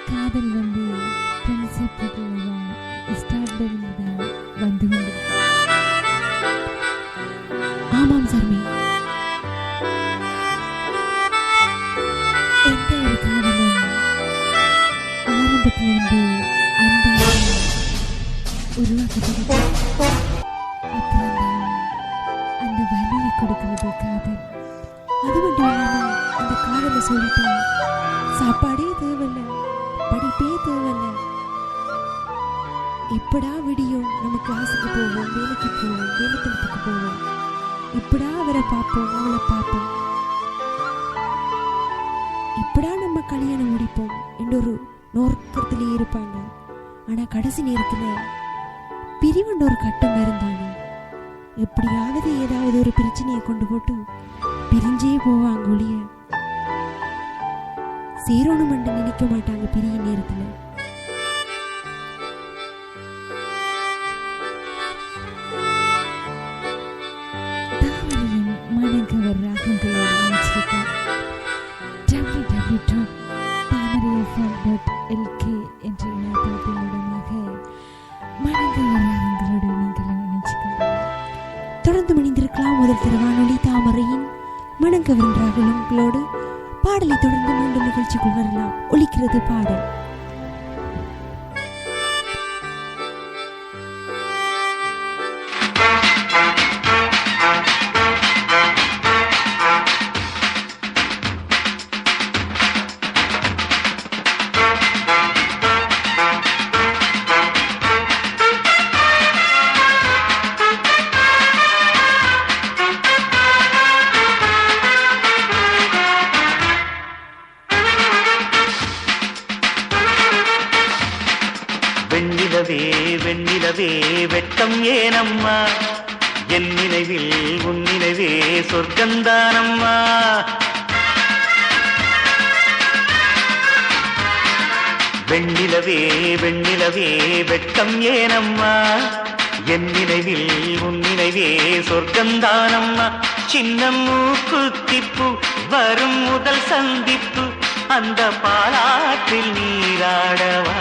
காதல் ஃப்ரெண்ட்ஷிப்புக்குள்ள ஸ்டார்ட்லேருந்து தான் வந்து கொண்டு. ஆமாம் சர்மி, எந்த ஒரு காதலும் ஆரம்பத்திலிருந்து அன்பாக உருவாக்கப்படுது. அப்புறம் அந்த வலியை கொடுக்கிறது காதல். அது மட்டும் இல்லாமல் அந்த காதலை சொல்லிட்டா சாப்பாடே தேவையில்ல, படிப்பே தேவையில்ல. எப்படா விடியும், நம்ம கிளாஸுக்கு போவோம், வேலைக்கு போவோம், வேலைத்தளத்துக்கு போவோம், இப்படா அவரை பார்ப்போம், அவளை பார்ப்போம், இப்படா நம்ம கல்யாணம் முடிப்போம் என்ற ஒரு நோக்கத்திலே இருப்பாங்க. ஆனால் கடைசி நேரத்தில் பிரிவுன்ற ஒரு கட்டம் இருந்தானே, எப்படியாவது ஏதாவது ஒரு பிரச்சனையை கொண்டு போட்டு பிரிஞ்சே போவாங்க. ஒழிய சேரோணும் என்று நினைக்க மாட்டாங்க பிரிய நேரத்தில். தாமரையின் மனங்கவர் ராகங்களோடு இணைச்சிருக்கேன். www.tamarayfm.lk என்ற இணையதளத்தின் மூலமாக மனங்கவர் ராகங்களோடு நீங்களும் இணைச்சிக்கலாம். தொடர்ந்து மணிந்திருக்கலாம் முதல் திரு வானொலி தாமரையின் மனங்கவரின் ராகங்களோடு. பாடலை தொடர்ந்து மீண்டும் நிகழ்ச்சிக்குள் வரலாம். ஒலிக்கிறது பாடல். வெண்ணிலவே வெட்கம் ஏனம்மா, என் நினைவில் உன் நினைவே சொர்க்கந்தானம்மா. வெண்ணிலவே வெட்கம் ஏனம்மா, என் நினைவில் உன் நினைவே சொர்க்கந்தானம்மா. சின்ன மூக்குத்திப்பு வரும் முதல் சந்திப்பு, அந்த பாலாற்றில் நீராடவா.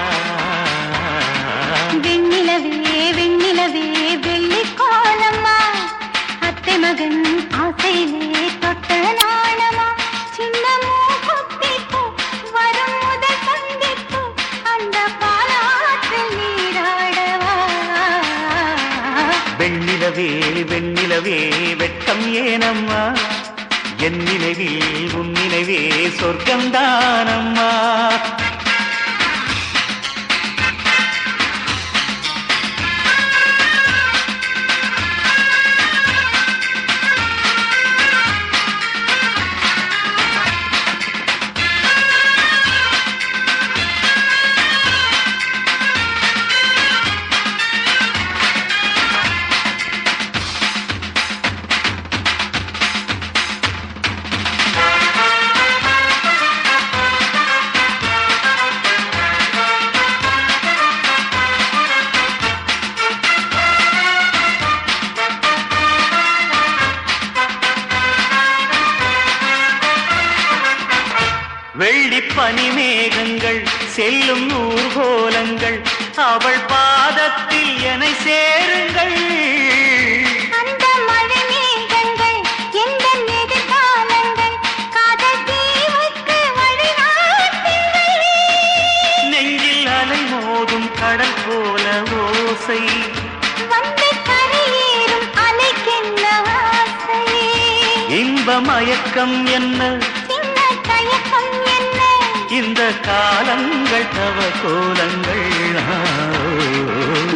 வெண்ணிலவே வெள்ளிக்கோலம்மா, அத்தை மகன் ஆசையிலே தொட்ட நாணமா. சின்ன மூக்குத்திப்பு வரும் முதல் சந்திப்பு, அந்த பாலாற்றில் நீராடவா. வெண்ணிலவே வெட்கம் ஏனம்மா, என் நினைவில் உன் நினைவே சொர்க்கந்தானம்மா. வெள்ளிப்பனி மேகங்கள் செல்லும் ஊர்கோலங்கள், அவள் பாதத்தில் என்னை சேருங்கள். அந்த மழை மேகங்கள் எந்த எதிர்காலங்கள், காதல் தீவுக்கு வழிநாட்டுங்கள். நெஞ்சில் அலை மோதும் கடல் போல ஓசை, வந்து கரையேறும் அலைக்கென்ன ஆசை. இன்ப மயக்கம் என்ன, இந்த காலங்கள் தவ கோலங்கள்.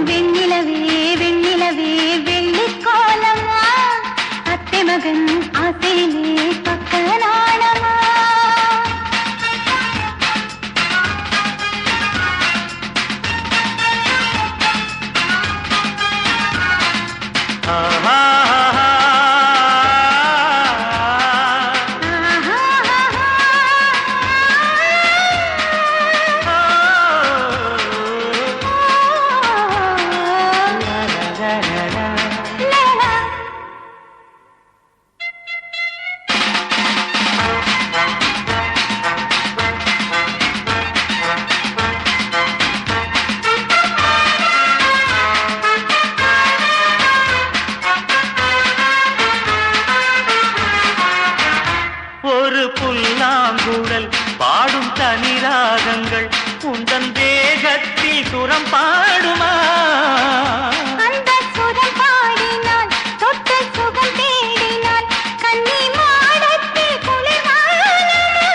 வெண்ணிலவே வெள்ளிக்கோலமா, சுரம் பாடுமா அந்த சுரம் பாடினால் தொட்டு சுகம் தேடினால் கன்னி மாடத்தில் குளிர்வானமா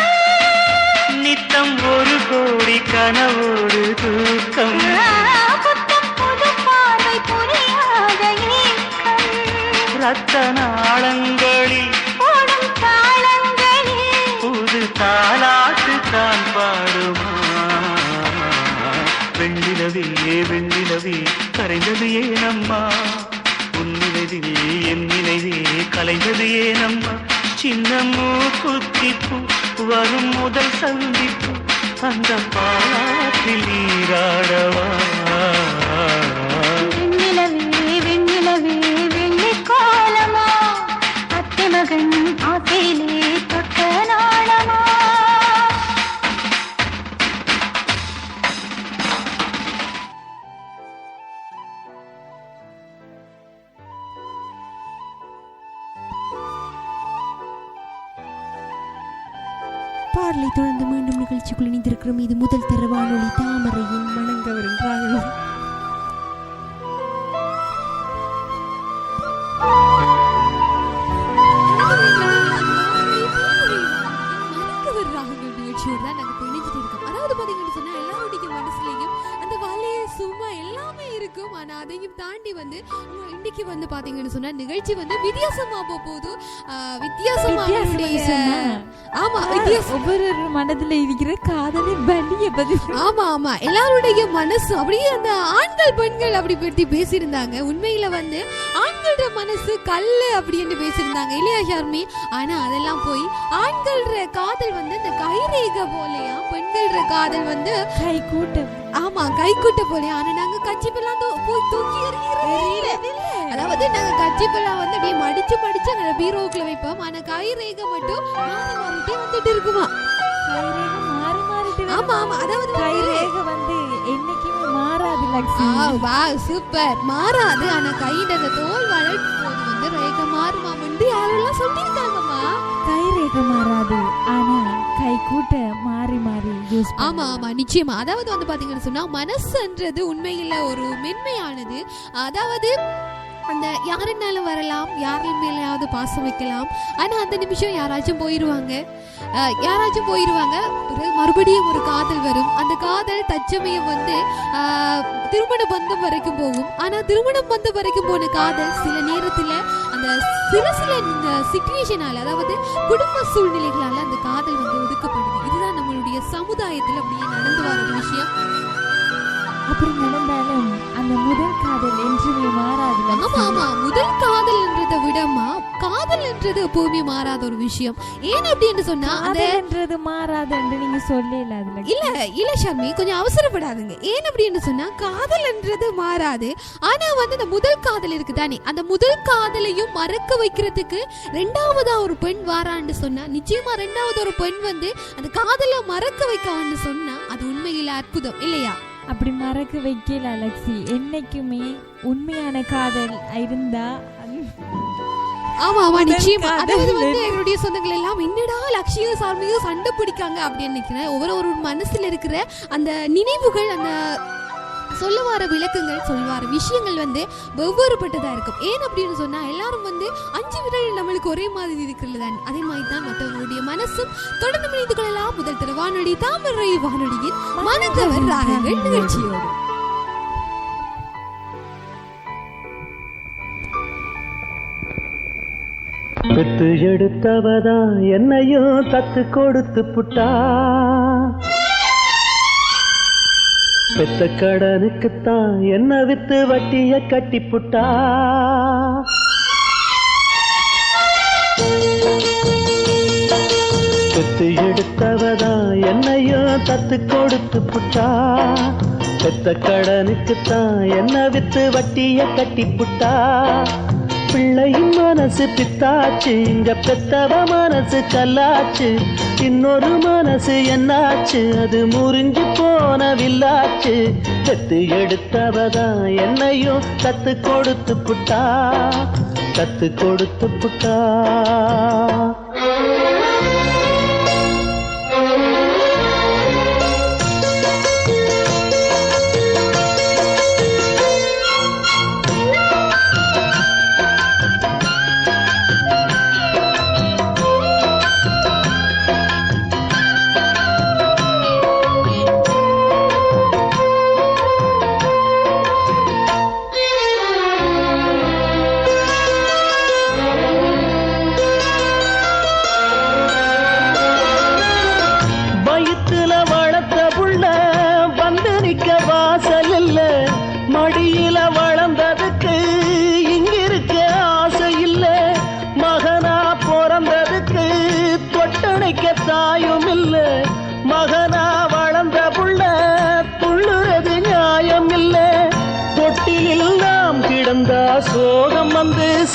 நித்தம் ஒரு கோடி கனவோடு தூக்கம் புத்தம் புது பார்வை புரியாத ஏக்கம் ரத்த நாளங்களில் ஓடும் தாளங்களில் புது தாலாட்டு தான் பாடுமா வெண்ணிலவே வெண்ணிலவே கரைந்தது ஏனம்மா உன்னிலவே என் நினைவே கலைந்தது ஏனம்மா சின்ன மூக்குத்திப்பு வரும் முதல் சந்திப்பு அந்த பாட்டில் நீராடவா வெண்ணிலவே வெண்ணிலவே வெள்ளிக் கோலமா அத்தை மகன் ஆசையிலே தொட்ட நாளமா பாடலை தொடர்ந்து மீண்டும் நிகழ்ச்சிக்குள் இணைந்திருக்கிறோம். இது முதல் தர வானொலி தாமரையின் மணங்கவரும் ராகங்கள். நிகழ்ச்சியோடு தான் நாங்கள் இப்போ இணைஞ்சிட்டு இருக்கோம். அதாவது பார்த்தீங்கன்னு சொன்னால் எல்லாருடைய மனசுலையும் அந்த வலைய சும்மா எல்லாமே இருக்கும். ஆனால் அதையும் தாண்டி வந்து இன்னைக்கு வந்து பார்த்தீங்கன்னு சொன்னால் நிகழ்ச்சி வந்து வித்தியாசமா போகுது. ஒவ்வொரு மனதுல இருக்கிற காதலின் வலிய பத்தி ஆமா ஆமா எல்லாருடைய மனசு அப்படியே அந்த ஆண்கள் பெண்கள் அப்படி பற்றி பேசியிருந்தாங்க. உண்மையில வந்து ஆண்களோட மனசு கல்லு அப்படின்னு பேசியிருந்தாங்க இல்லையா ஷர்மி? ஆனா அதெல்லாம் போய் ஆண்களோட காதல் வந்து இந்த கைரேகை போலையா, பெண்களோட காதல் வந்து கை கூட்டம். ஆமா கை கூட்ட போலையா. ஆனா நாங்க கச்சிப்பெல்லாம் போய் தூக்கி எறிகிறோம். அதாவது நாங்க கச்சிப்பெல்லாம் வந்து அப்படியே மடிச்சு மடிச்சு அந்த பீரோக்குள்ள வைப்போம். ஆனா கைரேகை மட்டும் மாறி மாறிட்டே வந்துட்டு இருக்குமா. கைரேகை மாறி மாறிட்டு. ஆமா ஆமா அதாவது கைரேகை வந்து என்னைக்குமே மாறாது லக்ஷ்மி. வா சூப்பர் மாறாது. ஆனா கையில அந்த தோல் வளர்க்கும் போது வந்து ரேகை மாறுமாமன்னு யாரெல்லாம் சொல்லியிருக்காங்கம்மா. கைரேகை மாறாது, ஆனா கை கூட்ட மாறி மாறி யூஸ். ஆமா ஆமா நிச்சயமா. அதாவது வந்து பாத்தீங்கன்னு சொன்னா மனசுன்றது உண்மையில ஒரு மென்மையானது. அதாவது அந்த யாருன்னாலும் வரலாம், யாரின் மேலேயாவது பாசம் வைக்கலாம். ஆனா அந்த நிமிஷம் யாராச்சும் போயிடுவாங்க. மறுபடியும் ஒரு காதல் வரும். அந்த காதல் தச்சமயம் வந்து திருமண பந்தம் வரைக்கும் போகும். ஆனா திருமணம் பந்தம் வரைக்கும் போன காதல் சில நேரத்துல அந்த சில சிச்சுவேஷனால, அதாவது குடும்ப சூழ்நிலைகளால அந்த காதல் வந்து ஒதுக்கப்படுது. இதுதான் நம்மளுடைய சமுதாயத்துல அப்படியே நடந்து வர ஒரு விஷயம். அப்படி நடந்தாலும் அந்த முதல் காதல் என்றுமே மாறாது. ஆமா ஆமா முதல் காதல்ன்றதை விடமா காதல் என்றது எப்பவுமே மாறாத ஒரு விஷயம். ஏன் அப்படின்னு சொன்னா அதுன்றது மாறாது என்று நீங்க சொல்லல. அதுல இல்ல ஷர்மி கொஞ்சம் அவசரப்படாதுங்க. ஏன் அப்படின்னு சொன்னா காதல் என்றது மாறாது. ஆனா வந்து அந்த முதல் காதல் இருக்கு தானே, அந்த முதல் காதலையும் மறக்க வைக்கிறதுக்கு ரெண்டாவதா ஒரு பெண் வாரான்னு சொன்னா நிச்சயமா ரெண்டாவது ஒரு பெண் வந்து அந்த காதலை மறக்க வைக்கான்னு சொன்னா அது உண்மையில அற்புதம் இல்லையா? அப்படி மறக்க வைக்கல அலெக்சி. என்னைக்குமே உண்மையான காதல் இருந்தா ஆமா ஆமா நிச்சயமா. அதாவது வந்து எங்களுடைய சொந்தங்கள் எல்லாம் என்னடா லட்சியம் சார்மையும் சண்டை பிடிக்காங்க அப்படின்னு நினைக்கிறேன். ஒவ்வொரு மனசுல இருக்கிற அந்த நினைவுகள், அந்த சொல்ல வர விளக்கங்கள், சொல்ல வர விஷயங்கள் வந்து வெவ்வேறுபட்டதா இருக்கும். ஏன் அப்படின்னு சொன்னா எல்லாரும் வந்து 5 விரல் நம்மளுக்கு ஒரே மாதிரி இருக்கிறது தான். அதே மாதிரி தான் மற்றவங்களுடைய மனசும். தொடர்ந்து மனித கொள்ளலாம் முதல் தர வானொலி தாமரை வானொலியின் மனங்கவர் ராகங்கள் நிகழ்ச்சியோடு. பெத்து எடுத்தவதா என்னையும் தத்து கொடுத்து புட்டா, பெத்த கடனுக்குத்தான் என்ன வித்து வட்டிய கட்டி புட்டா. பெத்து எடுத்தவதா என்னையும் தத்து கொடுத்து புட்டா, பெத்த கடனுக்குத்தான் என்ன வித்து வட்டிய கட்டி புட்டா. பிள்ளையின் மனசு பித்தாச்சு, இங்க பெத்தவ மனசு கல்லாச்சு. இன்னொரு மனசு என்னாச்சு, அது முறிஞ்சு போன வில்லாச்சு. பெத்து எடுத்தவதான் என்னையும் கத்து கொடுத்து புட்டா, கத்து கொடுத்து புட்டா.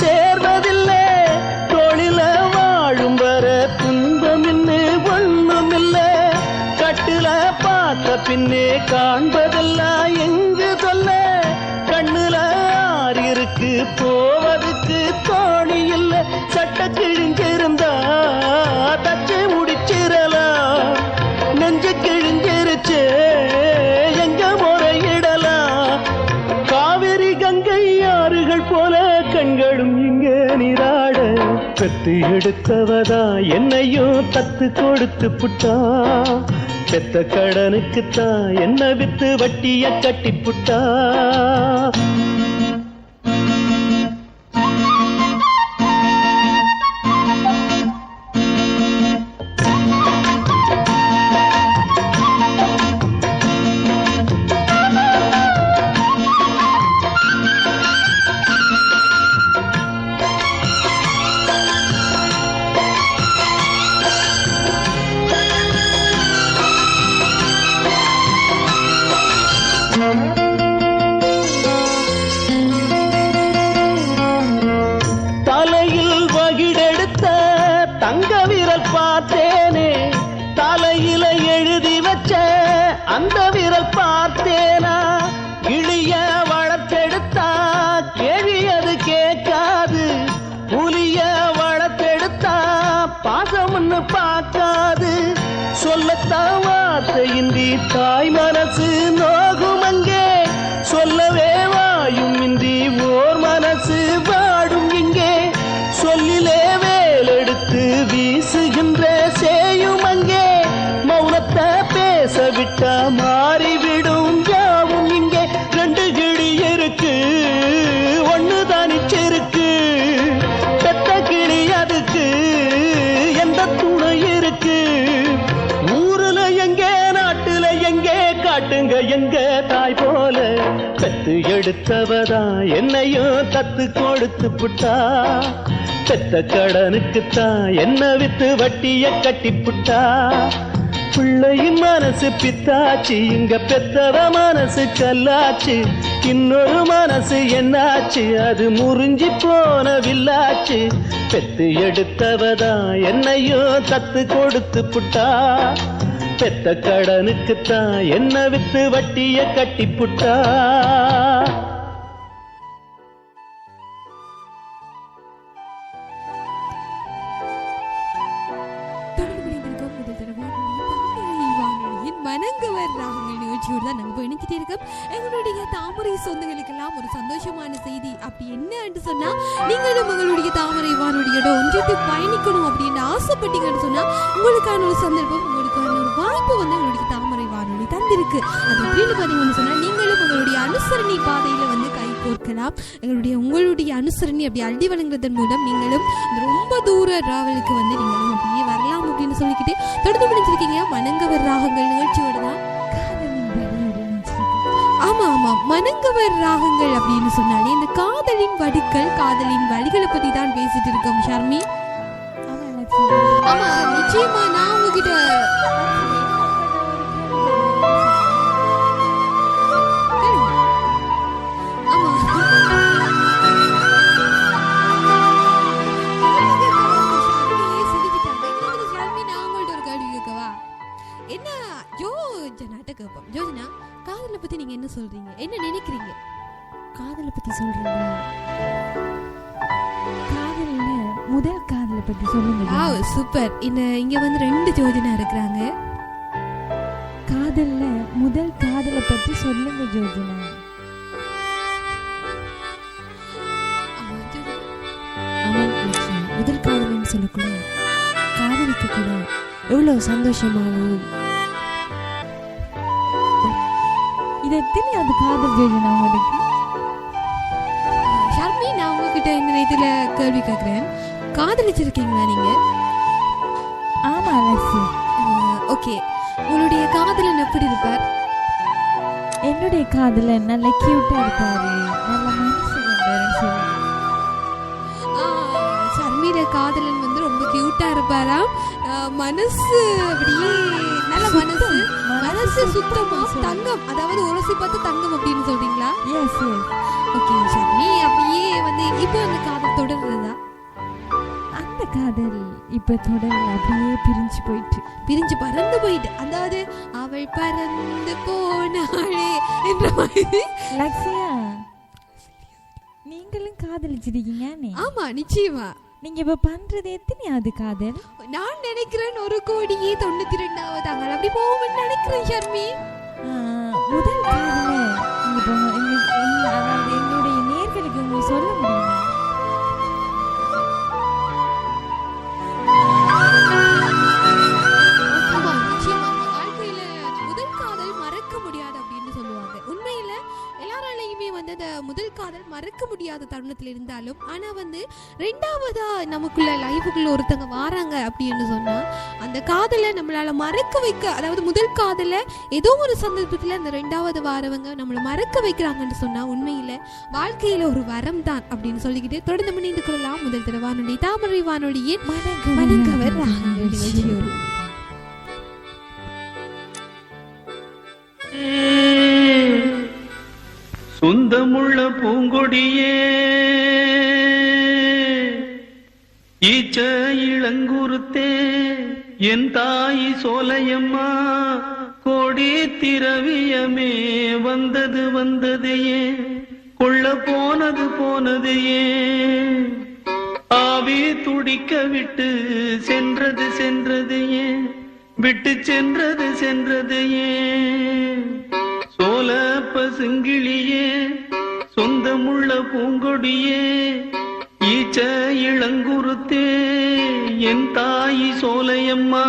சேர்வதில்லை தோளில வாழும் வர துன்பம் இன்னு ஒண்ணும் இல்லை கட்டுல பார்த்த பின்னே காண்பதெல்லாம் எங்கு சொல்ல கண்ணுல ஆறு இருக்கு போவதுக்கு தோணி இல்லை சட்ட கிழிஞ்சிருந்தா தச்சு முடிச்சிடலாம் நெஞ்சு கிழிஞ்சிருச்சு எங்க முறையிடலாம் காவிரி கங்கை ஆறுகள் போல கண்களும் இங்க நீராட பெத்து எடுத்தவதா என்னையும் தத்து கொடுத்து புட்டா பெத்த கடனுக்குத்தான் என்ன வித்து வட்டிய கட்டி புட்டா தலையில் வகிடெடுத்த தங்க விரல் பார்த்தேனே தலையில எழுதி வச்ச அந்த விரல் பார்த்தேனா இழிய வளர்த்தெடுத்தா கேள்வி அது கேட்காது புலிய வளர்த்தெடுத்தா பாசம்னு பார்க்காது சொல்லத்தான் வார்த்தையின்றி தாய் மனசு நோகும் அங்கே சொல்லவே வாயும் இன்றி ஓர் மனசு வாடும் இங்கே சொல்லிலே வேலெடுத்து வீசுகின்ற சேயும் அங்கே மௌனத்தை பேச விட்டா மாறிவிடும் யாவும் இங்கே ரெண்டு கிளி இருக்கு ஒண்ணு தனிச்சிருக்கு பெத்த கிளி அதுக்கு எந்த துணை இருக்கு ஊருல எங்கே நாட்டுல எங்கே காட்டுங்க எங்க தாய் போல பெத்து எடுத்தவதா என்னையும் தத்து கொடுத்து புட்டா பெத்த கடனுக்குத்தான் என்ன வித்து வட்டிய கட்டி புட்டா பிள்ளையின் மனசு பித்தாச்சு இங்க பெத்தவ மனசு கல்லாச்சு இன்னொரு மனசு என்னாச்சு அது முறிஞ்சி போன வில்லாச்சு பெத்து எடுத்தவதா என்னையும் தத்து கொடுத்து புட்டா பெத்த கடனுக்குத்தான் என்ன வித்து வட்டிய கட்டி புட்டா மனங்கவர் ராகங்கள் நிகழ்ச்சியோடு தான் நாங்கள் இணைஞ்சிட்டே இருக்கோம். எங்களுடைய தாமரை சொந்தங்களுக்கெல்லாம் ஒரு சந்தோஷமான செய்தி அப்படி என்னன்னு சொன்னா நீங்களும் உங்களுடைய தாமரை வானொலியோட ஒன்றிட்டு பயணிக்கணும் அப்படின்னு ஆசைப்பட்டீங்கன்னு சொன்னா உங்களுக்கான ஒரு சந்தர்ப்பம் உங்களுக்கான ஒரு வாய்ப்பு வந்து எங்களுடைய தாமரை வானொலி தந்திருக்கு. அது எப்படின்னு பார்த்தீங்கன்னு சொன்னா நீங்களும் உங்களுடைய அனுசரணை பாதையில வந்து கை கோர்க்கலாம். உங்களுடைய அனுசரணை அப்படி அள்ளி வழங்குறதன் மூலம் நீங்களும் ரொம்ப தூர டிராவலுக்கு வந்து நீங்களும் அப்படியே வரலாம் அப்படின்னு சொல்லிக்கிட்டு தொடர்ந்து முடிஞ்சிருக்கீங்க. மனங்கவர் ராகங்கள் நிகழ்ச்சியோட தான். ஆமா ஆமா, மனங்கவர் ராகங்கள் அப்படின்னு சொன்னாலே இந்த காதலின் வடுக்கள் காதலின் வழிகளை பத்தி தான் பேசிட்டு இருக்கோம் ஷர்மி. ஆமா நிச்சயமா நான் உங்ககிட்ட ஜோஜனா காதலை பத்தி நீங்க என்ன சொல்றீங்க, என்ன நினைக்கிறீங்க? காதலை பத்தி சொல்றீங்களா? காதல்ல முதல் காதலை பத்தி சொல்லுங்க. சூப்பர். இங்க வந்து 2 ஜோஜனா இருக்கிறாங்க. காதல்ல முதல் காதலை பத்தி சொல்லுங்க ஜோஜனா. முதல் காதல்னு சொல்லக்கூட காதலிக்க கூட எவ்வளவு சந்தோஷமாகும். இது எத்தனையாவது காதல் ஜோஜனா உங்களுக்கு? ஷர்மி, நான் உங்ககிட்ட இந்த நேரத்துல கேள்வி கேட்கிறேன். காதலிச்சிருக்கீங்களா நீங்க? ஆமா அலசி. ஓகே, உங்களுடைய காதலன் எப்படி இருப்பார்? என்னுடைய காதலன் நல்ல கியூட்டா இருப்பாரு, நல்ல மனசு கொண்டவர். ஷர்மியோட காதலன் வந்து ரொம்ப கியூட்டா இருப்பாராம். மனசு அப்படியே நல்ல மனசு சுத்தமா தங்கம், அதாவது உரசி பார்த்து தங்கம் அப்படின்னு சொல்றீங்களா? S S. ஓகே ஷர்மி, அப்படியே வந்து இப்போ அந்த காதல் தொடர் காதல் இப்ப தொடர் அப்படியே பிரிஞ்சு பறந்து போயிட்டு, அதாவது அவள் பறந்து போனாளே என்ற மாதிரி. லக்ஷயா, நீங்களும் காதலிச்சிருக்கீங்க? ஆமா, நிச்சயமா. நீங்க இப்ப பண்றது எத்தனையாவது காதல்? நான் நினைக்கிறேன் 1,92,000 அப்படி போகும்னு நினைக்கிறேன் ஷர்மி. முதல் காதல அதாவது எங்களுடைய நேர்களுக்கு உங்க சொல்ல முடியுமா? நிச்சயமா வாழ்க்கையில முதல் காதல் மறக்க முடியாது அப்படின்னு சொல்லுவாங்க. உண்மையில எல்லாராலையுமே வந்து அந்த முதல் காதல் மறக்க முடியாத தருணத்துல இருந்தாலும், ஆனா வந்து 2வதா நமக்குள்ள லைஃபுக்குள்ள ஒருத்தங்க வாராங்க அப்படின்னு சொன்னா அந்த காதலை நம்மளால மறக்க வைக்க, அதாவது முதல் காதலை ஏதோ ஒரு சந்தர்ப்பத்துல அந்த 2வது வாரவங்க நம்மளை மறக்க வைக்கிறாங்கன்னு சொன்னா உண்மையில வாழ்க்கையில ஒரு வரம் தான் அப்படின்னு சொல்லிக்கிட்டு தொடர்ந்து இணைந்து கொள்ளலாம். முதல் தடவை வானொலி தாமரை வானொலியின் மனக்கவர் நிகழ்ச்சியோடு. சொந்தமுள்ள பூங்கொடியே ஈச்ச இளங்குருத்தே என் தாய் சோலையம்மா கோடி திரவியமே வந்தது வந்தது ஏன் கொள்ள போனது போனது ஏன் ஆவி துடிக்க விட்டு சென்றது சென்றது ஏன் விட்டு சென்றது சென்றது ஏன் சோல பசுங்கிளியே சொந்தமுள்ள பூங்கொடியே ஈச்ச இளங்குருத்தே என் தாய் சோலையம்மா.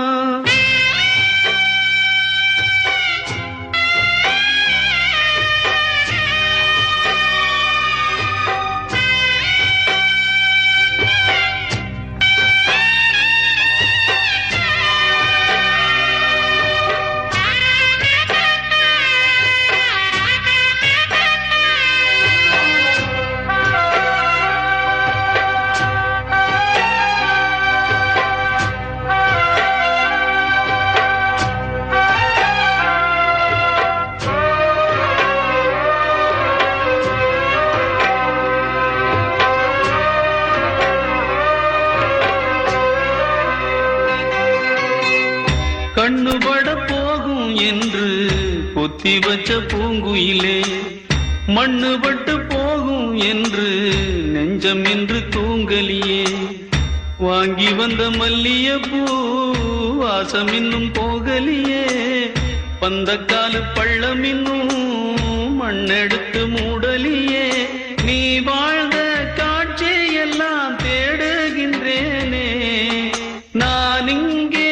கண்ணுபட போகும் என்று பொத்தி வச்ச பூங்குயிலே மண்ணுபட்டு போகும் என்று நெஞ்சம் என்று தூங்கலியே வாங்கி வந்த மல்லியப்பூ வாசம் இன்னும் போகலியே பந்தக்காலு பள்ளம் இன்னும் மண்ணெடுத்து மூடலியே நீ வாழ்ந்த காட்சி எல்லாம் தேடுகின்றேனே நான் இங்கே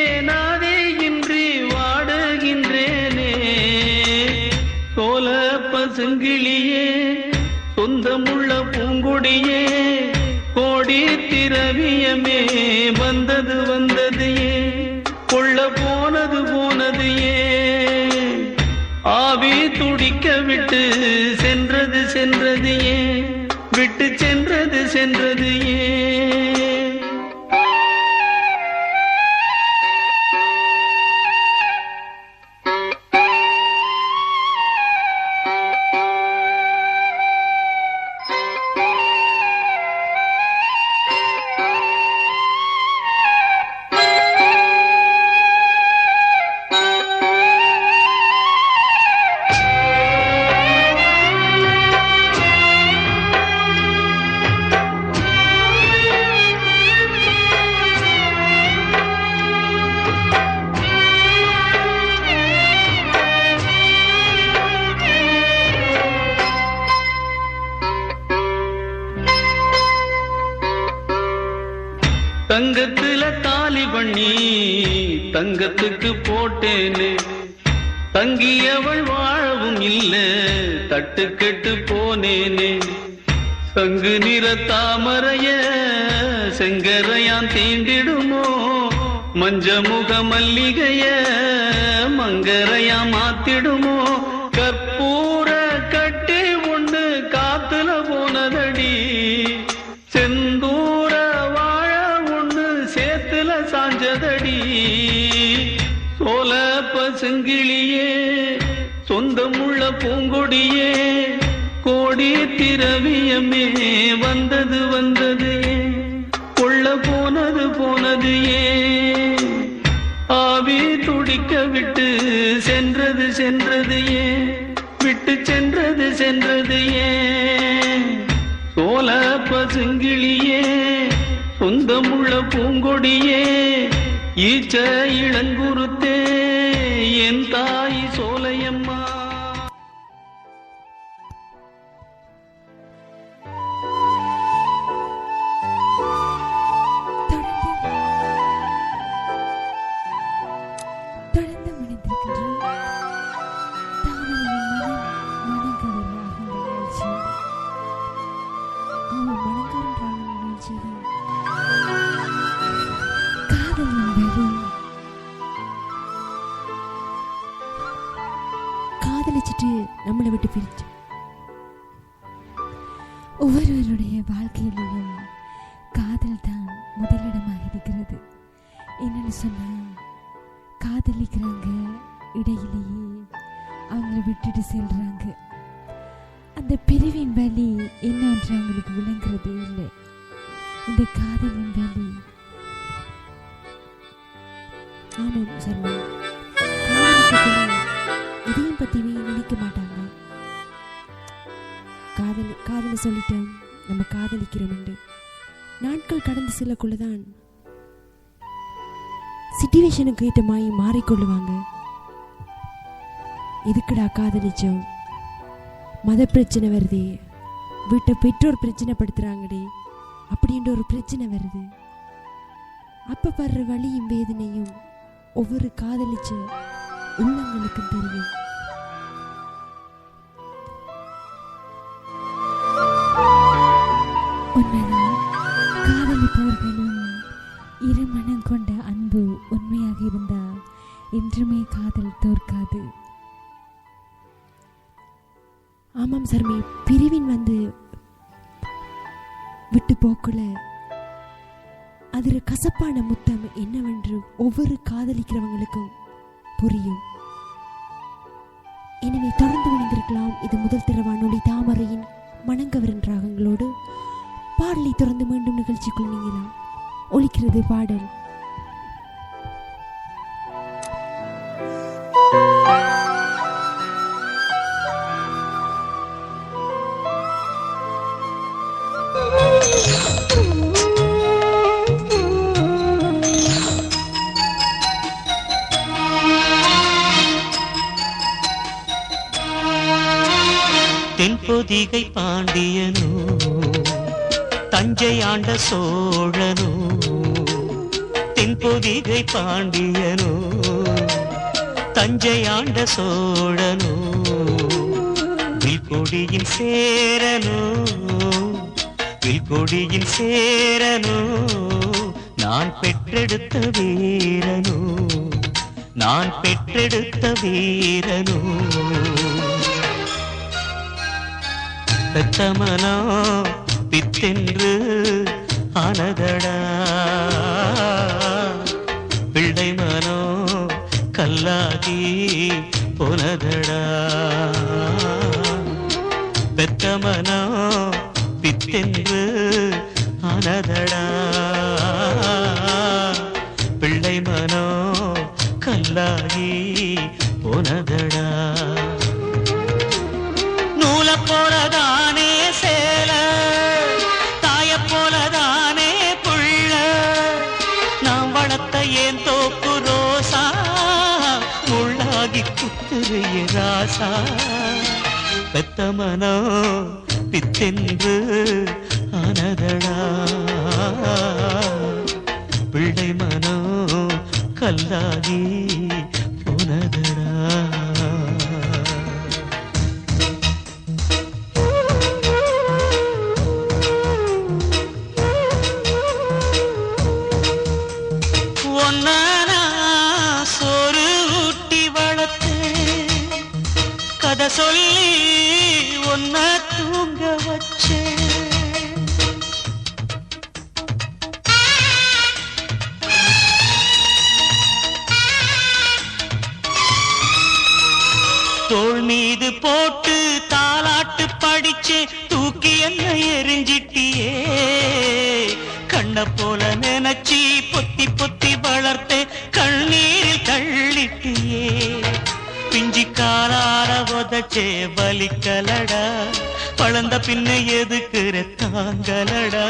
பசுங்கிளியே சொந்தமுள்ள பூங்கொடியே கோடி திரவியமே வந்தது வந்தது கொள்ள போனது போனது ஆவி துடிக்க விட்டு சென்றது சென்றது விட்டு சென்றது சென்றது தங்கத்துல தாலி பண்ணி தங்கத்துக்கு போட்டேனே தங்கியவள் வாழவும் இல்ல தட்டு கெட்டு போனேனே சங்கு நிற தாமரைய செங்கரையான் தீண்டிடுமோ மஞ்சமுக மல்லிகைய மங்கரையா மாத்திடுமோ கற்பூர கட்டி ஒண்ணு காத்துல போனதடி செந்தூர வாழ ஒண்ணு சேத்துல சாஞ்சதடி சோல பசுங்கிளியே சொந்தமுள்ள பூங்கொடியே கோடி திரவியமே வந்தது வந்தது கொள்ள போனது போனது ஏன் ஆவி துடிக்க விட்டு சென்றது ஏன் விட்டு சென்றது ஏன் சோல பசுங்கிளியே சொந்தமுள்ள பூங்கொடியே ஈச்ச இளங்குருத்தே என் தாய் சோலையம்மா. தொடர்ந்து மணிந்திருக்கின்றோம் தாமரையின் மனங்கவர் ராகங்கள் நிகழ்ச்சியோடு. மனங்கவர் ராகங்கள் நிகழ்ச்சியில் காதலின் வழி காதலிச்சுட்டு நம்மளை விட்டு பிரிச்சு ஒவ்வொருவருடைய வாழ்க்கையிலையும் காதல் தான் முதலிடமாக இருக்கிறது. என்னன்னு சொன்னா காதலிக்கிறாங்க, இடையிலேயே அவங்கள விட்டுட்டு செல்றாங்க. அந்த பிரிவின் வலி என்னன்று அவங்களுக்கு விளங்குறதே இல்லை. இந்த காதலின் வலி ஆமாம் சர்மா, இதையும் பத்தியே நினைக்க மாட்டாங்க. காதலை சொல்லிட்டோம், நம்ம காதலிக்கிறோம். நாட்கள் கடந்து செல்லக்குள்ளதான் சிச்சுவேஷனுக்கு ஏற்ற மாதிரி மாறிக்கொள்ளுவாங்க. எதுக்குடா காதலிச்சோம், மத பிரச்சனை வருதே, வீட்டை பெற்றோர் பிரச்சனை படுத்துறாங்கடே அப்படின்ற ஒரு பிரச்சனை வருது. அப்ப படுற வலியும் வேதனையும் ஒவ்வொரு காதலிச்ச உள்ளங்களுக்கும் தெரியும். உண்மைதான், காதலிப்பவர்களும் இரு மனம் கொண்ட அன்பு உண்மையாக இருந்தால் என்றுமே காதல் தோற்காது. ஆமாம் சர்மே, பிரிவின் விட்டு போக்குல அதில் கசப்பான முத்தம் என்னவென்று ஒவ்வொரு காதலிக்கிறவங்களுக்கும் புரியும். எனவே தொடர்ந்து இணைந்திருக்கலாம். இது முதல் தர வானொலி தாமரையின் மனங்கவரின் ராகங்களோடு. பாடலை தொடர்ந்து மீண்டும் நிகழ்ச்சிக்குள் நீங்களாம் ஒலிக்கிறது பாடல். தென்பொதிகை பாண்டியனோ தஞ்சை ஆண்ட சோழனோ, தென்பொதிகை பாண்டியனோ தஞ்சை ஆண்ட சோழனோ, வில்கொடியின் சேரனோ வில்கொடியின் சேரனோ, நான் பெற்றெடுத்த வீரனோ நான் பெற்றெடுத்த வீரனோ, பெத்தமனோ பித்தென்று ஆனதடா, பிள்ளை மனோ கல்லாகி போனதடா, பெத்தமனோ பித்தென்று ஆனதடா, பிள்ளை மனோ கல்லாகி போனதடா. நூலை போலதானே சேல, தாய போலதானே புள்ள, நாம் வளர்த்த ஏன் தோப்பு ரோசா, முள்ளாகி குத்துறிய ராசா, பெத்தமனோ பித்தென்று ஆனதடா, பிள்ளை மனோ கல்லாகி போனதடா. சோறு ஊட்டி வளர்த்து கதை சொல்லி ஒன்ன தூங்க வச்சே, தோள் மீது போட்டு தாலாட்டு படிச்சே, தூக்கி என்ன எரிஞ்சிட்டியே, கண்ண கண்ண போல நினைச்சி பொத்தி பொத்தி வளர்த்தே கண்ணீரில் கள்ளிட்டியே பிஞ்சி காலால உதச்சே வலிக்கலடா வளர்ந்த பின்ன எதுக்குற தாங்கலடா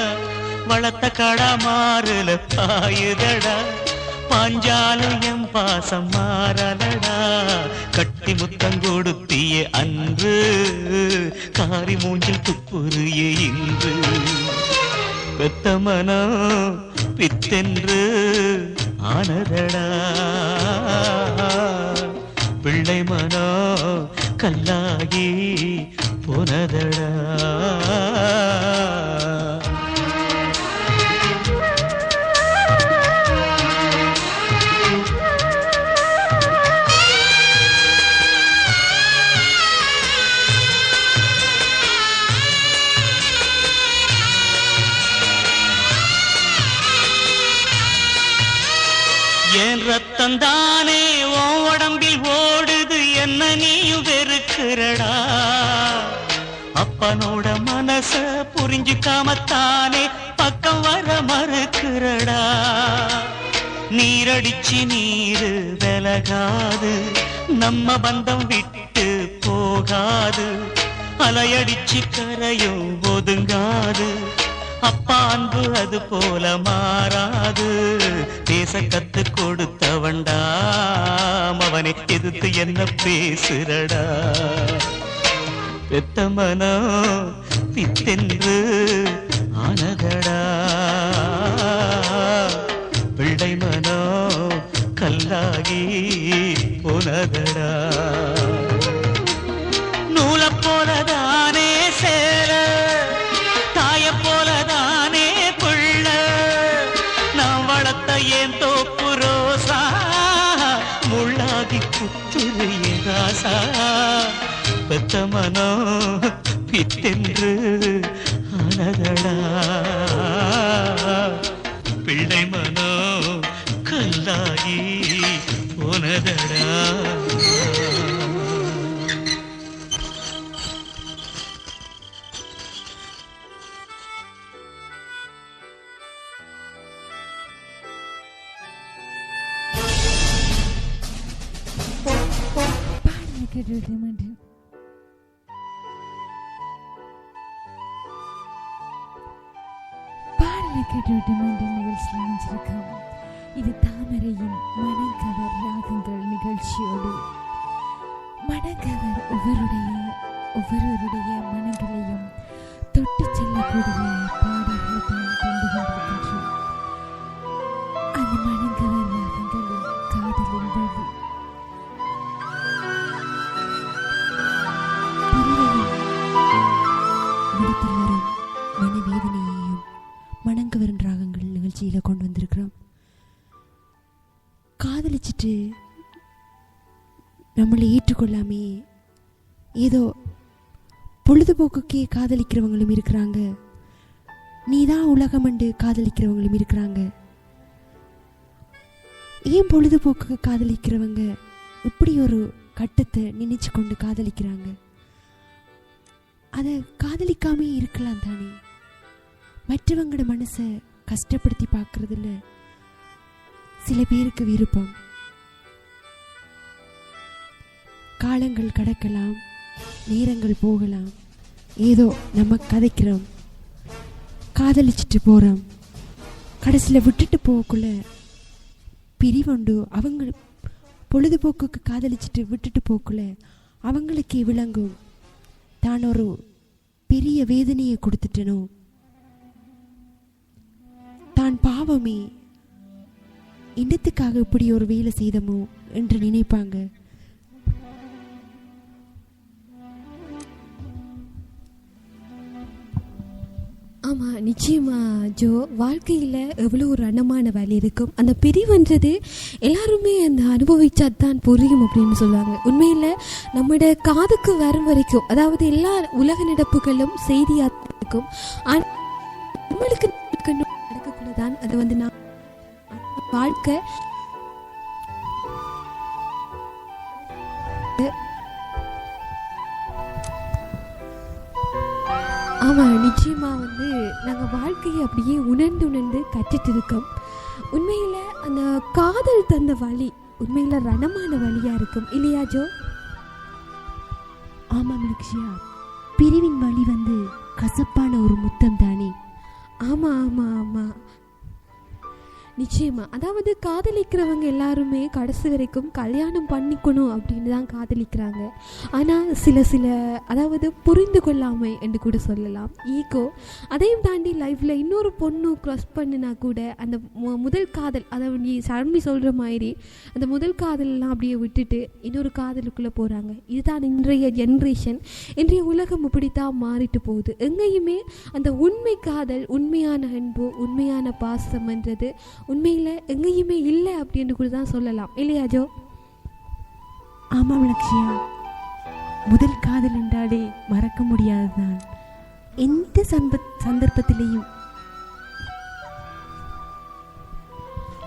வளர்த்த கடா மாறுல பாயுதடா பாஞ்சாலும் என் பாசம் மாறலடா கட்டி முத்தம் கொடுத்தியே அன்று காரி மூஞ்சில் துப்புறியே இன்று பெத்த மனம் பித்தென்று ஆனதடா பிள்ளை மனம் கல்லாகி போனதடா என் ரத்தம் தானே உன் உடம்பில் ஓடுது என்ன நீயும் வெறுக்கிறடா அப்பனோட மனச புரிஞ்சுக்காமத்தானே பக்கம் வர மறுக்கிறடா நீரடிச்சு நீரு விலகாது நம்ம பந்தம் விட்டு போகாது அலையடிச்சு கரையும் ஒதுங்காது அப்பா அன்பு அது போல மாறாது பேச கத்து கொடுத்தவண்டாம் அவனை எதிர்த்து என்ன பேசுறடா பெத்த மனம் பித்தென்று ஆனதடா பிள்ளை மனம் கல்லாகி போனதடா நூல போலதானே சேர தாய போலதானே புள்ள நான் வளர்த்த ஏன் தோப்பு ரோசா முள்ளாகி குத்துறிய ராசா பெத்த மனம் பித்தென்று ஆனதடா பிள்ளை மனம் கல்லாகி போனதடா இது தாமரையின் மணங்கவர் ராகங்கள் நிகழ்ச்சியோடு மணங்கவர் ஒவ்வொருவருடைய மனங்களையும் தொட்டு செல்லக்கூடிய பாடல்களை தான் கண்டு கொண்டிருக்கின்றோம். அந்த மணங்கவர் ராகங்களில் காதலின் வழி விடத்தில் வரும் மனவேதனையையும் மணங்கவரன் ராகங்கள் நிகழ்ச்சியில கொண்டு வந்திருக்கிறோம். காதலிச்சிட்டு நம்மளை ஏற்றுக்கொள்ளாமே ஏதோ பொழுதுபோக்குக்கே காதலிக்கிறவங்களும் இருக்கிறாங்க, நீதான் உலகமண்டு காதலிக்கிறவங்களும் இருக்கிறாங்க. ஏன் பொழுதுபோக்குக்கு காதலிக்கிறவங்க இப்படி ஒரு கட்டத்தை நினைச்சு கொண்டு காதலிக்கிறாங்க? அதை காதலிக்காமே இருக்கலாம் தானே. மற்றவங்களோட மனசை கஷ்டப்படுத்தி பார்க்கறதுல சில பேருக்கு விருப்பம். காலங்கள் கடக்கலாம், நேரங்கள் போகலாம், ஏதோ நம்ம கதைக்கிறோம், காதலிச்சுட்டு போகிறோம், கடைசியில் விட்டுட்டு போகக்குள்ள பிரிவுண்டு. அவங்க பொழுதுபோக்குக்கு காதலிச்சுட்டு விட்டுட்டு போகக்குள்ள அவங்களுக்கே விளங்கும் தான் ஒரு பெரிய வேதனையை கொடுத்துட்டனோ, தான் பாவமே, இன்னத்துக்காக இப்படி ஒரு வேலை செய்தமோ என்று நினைப்பாங்க. ஆமாம், நிச்சயமா ஜோ. வாழ்க்கையில் எவ்வளோ ஒரு ரணமான வேலை இருக்கும். அந்த பிரிவுன்றது எல்லாருமே அந்த அனுபவிச்சா தான் புரியும் அப்படின்னு சொல்லுவாங்க. உண்மையில் நம்மளோட காதுக்கு வரும் வரைக்கும், அதாவது எல்லா உலக நடப்புகளும் செய்தியாக இருக்கும். ஆனால் நம்மளுக்கு நடக்கக்குள்ள தான் அது வந்து நான் வாழ்க்கை ஆமாம், நிச்சயமாக வந்து நாங்கள் வாழ்க்கையை அப்படியே உணர்ந்து கற்றுட்டு இருக்கோம். உண்மையில் அந்த காதல் தந்த வழி உண்மையில் ரணமான வழியாக இருக்கும் இல்லையா ஜோ? ஆமாம் லக்ஷயா, பிரிவின் வழி வந்து கசப்பான ஒரு முத்தம் தானே. ஆமாம் ஆமாம் ஆமாம், நிச்சயமா. அதாவது காதலிக்கிறவங்க எல்லாருமே கடைசி வரைக்கும் கல்யாணம் பண்ணிக்கணும் அப்படின்னு தான் காதலிக்கிறாங்க. ஆனால் சில அதாவது புரிந்து கொள்ளாமை என்று கூட சொல்லலாம், ஈகோ. அதையும் தாண்டி லைஃப்பில் இன்னொரு பொண்ணு க்ராஸ் பண்ணினா கூட அந்த முதல் காதல், அதாவது நீ சர்மி சொல்கிற மாதிரி அந்த முதல் காதலெல்லாம் அப்படியே விட்டுட்டு இன்னொரு காதலுக்குள்ளே போகிறாங்க. இதுதான் இன்றைய ஜென்ரேஷன், இன்றைய உலகம் இப்படித்தான் மாறிட்டு போகுது. எங்கேயுமே அந்த உண்மை காதல், உண்மையான அன்பு, உண்மையான பாசம்ன்றது உண்மையில் எங்கேயுமே இல்லை அப்படின்னு கூட தான் சொல்லலாம் இல்லையா ஜோ? ஆமாம் லக்ஷயா, முதல் காதல் என்றாலே மறக்க முடியாதுதான். எந்த சந்தர்ப்பத்திலையும்.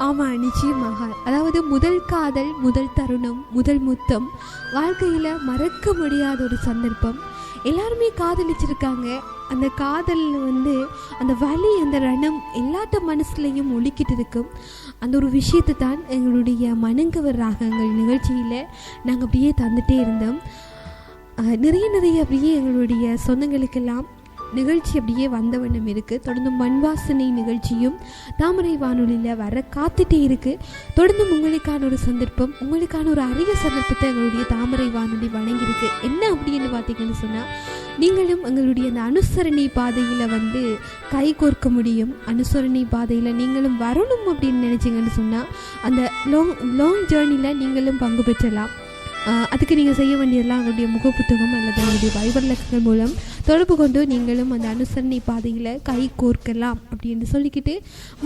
ஆமாம், நிச்சயமாக. அதாவது முதல் காதல், முதல் தருணம், முதல் முத்தம் வாழ்க்கையில் மறக்க முடியாத ஒரு சந்தர்ப்பம். எல்லாருமே காதலிச்சிருக்காங்க. அந்த காதலில் வந்து அந்த வலி, அந்த ரணம் எல்லாத்த மனசுலையும் ஒலிக்கிட்டு இருக்கும். அந்த ஒரு விஷயத்தை தான் எங்களுடைய மனங்கவர் ராகங்கள் நிகழ்ச்சியில் நாங்கள் அப்படியே தந்துகிட்டே இருந்தோம். நிறைய அப்படியே எங்களுடைய சொந்தங்களுக்கெல்லாம் நிகழ்ச்சி அப்படியே வந்த வண்ணம் இருக்குது. தொடர்ந்து மண்வாசனை நிகழ்ச்சியும் தாமரை வானொலியில் வர காத்துட்டே இருக்குது. தொடர்ந்து உங்களுக்கான ஒரு சந்தர்ப்பம், உங்களுக்கான ஒரு அரிய சந்தர்ப்பத்தை எங்களுடைய தாமரை வானொலி வழங்கியிருக்கு. என்ன அப்படின்னு பார்த்தீங்கன்னு சொன்னால், நீங்களும் எங்களுடைய அந்த அனுசரணை பாதையில் வந்து கை கோர்க்க முடியும். அனுசரணை பாதையில் நீங்களும் வரணும் அப்படின்னு நினச்சிங்கன்னு சொன்னால் அந்த லாங் ஜேர்னியில் நீங்களும் பங்கு பெற்றலாம். அதுக்கு நீங்கள் செய்ய வேண்டியதெல்லாம் அவருடைய முகப்புத்தகம் அல்லது அவருடைய வைபர் லெக்கள் மூலம் தொடர்பு கொண்டு நீங்களும் அந்த அனுசரணை பாதையில் கை கோர்க்கலாம் அப்படின்னு சொல்லிக்கிட்டு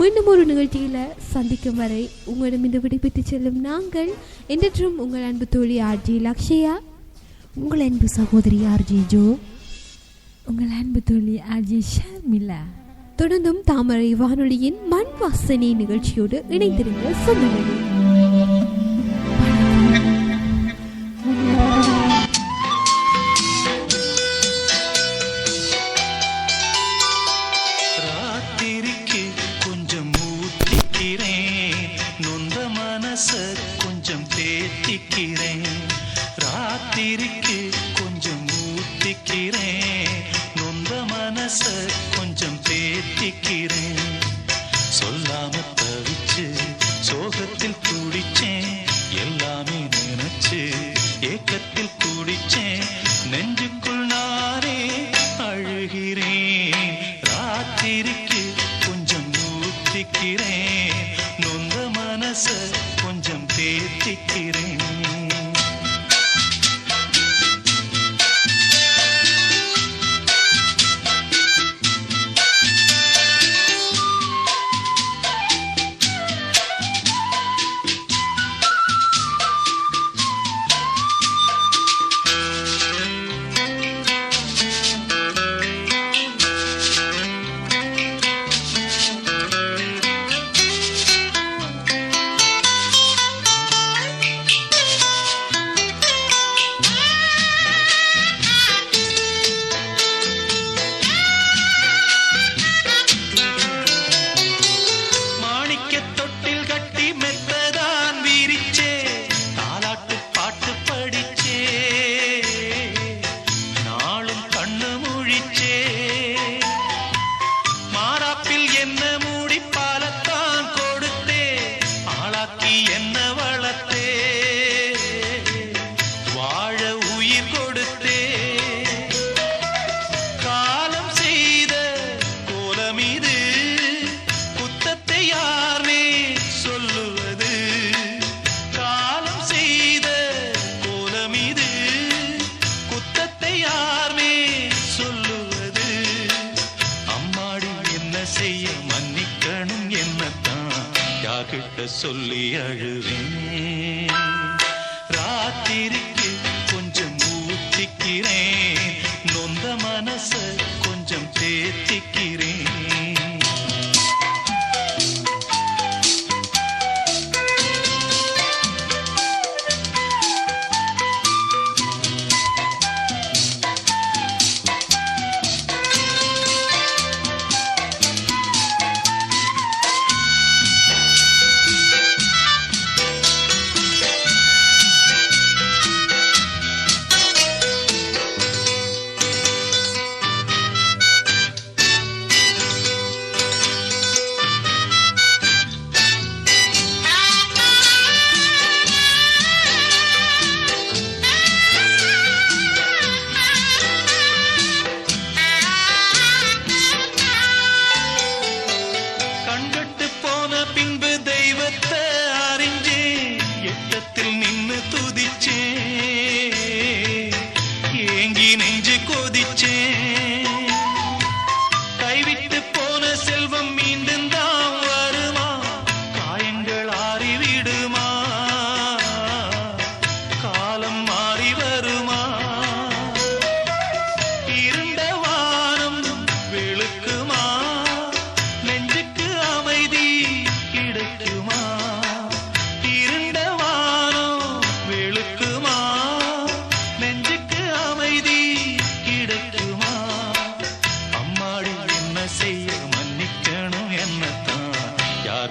மீண்டும் ஒரு நிகழ்ச்சியில் சந்திக்கும் வரை உங்களிடம் இந்த விடைபெற்று செல்லும் நாங்கள் என்றும் உங்கள் அன்பு தோழி ஆர்ஜி லக்ஷயா, உங்கள் அன்பு சகோதரி ஆர்ஜி ஜோ, உங்கள் அன்பு தோழி ஆர்ஜி ஷர்மிளா. தொடர்ந்தும் தாமரை வானொலியின் மண் வாசனை நிகழ்ச்சியோடு இணைந்திருங்க சொந்தங்களே. கொஞ்சம் தேத்திக்கிறேன், ராத்திரிக்கு கொஞ்சம் ஊத்திக்கிறேன், நொந்த மனச கொஞ்சம் தேத்திக்கிறேன். சொல்லாம தவிச்சு சோகத்தில் துடிச்சேன், எல்லாமே நினைச்சு ஏக்கத்தில் துடிச்சேன், நெஞ்சுக்குள் நானே அழுகிறேன். ராத்திரிக்கு கொஞ்சம் ஊத்திக்கிறேன், நொந்த மனச கொஞ்சம் தேத்திக்கிறேன். சொல்லி அழுவேன். ராத்திரிக்கு கொஞ்சம் ஊத்திக்கிறேன், நொந்த மனச கொஞ்சம் தேத்திக்கிறேன்.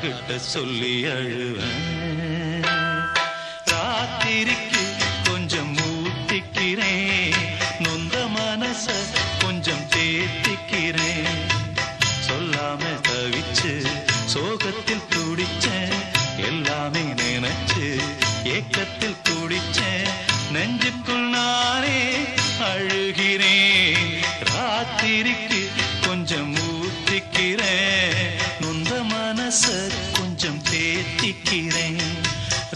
யார்கிட்ட சொல்லி அழுவேன் ராத்திரிக்கு கொஞ்சம் ஊத்திக்கிறேன் நொந்த மனச கொஞ்சம் தேத்திக்கிறேன் சொல்லாம தவிச்சு சோகத்தில் துடிச்சேன் எல்லாமே நினைச்சு ஏக்கத்தில் துடிச்சேன் நெஞ்சுக்குள் நானே அழுகிறேன் ராத்திரிக்கு கொஞ்சம் ஊத்திக்கிறேன் நொந்த மனச கொஞ்சம் தேத்திக்கிறேன்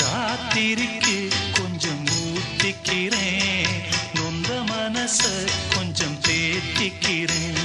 ராத்திரிக்கு கொஞ்சம் ஊத்திக்கிறேன் நொந்த மனச கொஞ்சம் தேத்திக்கிறேன்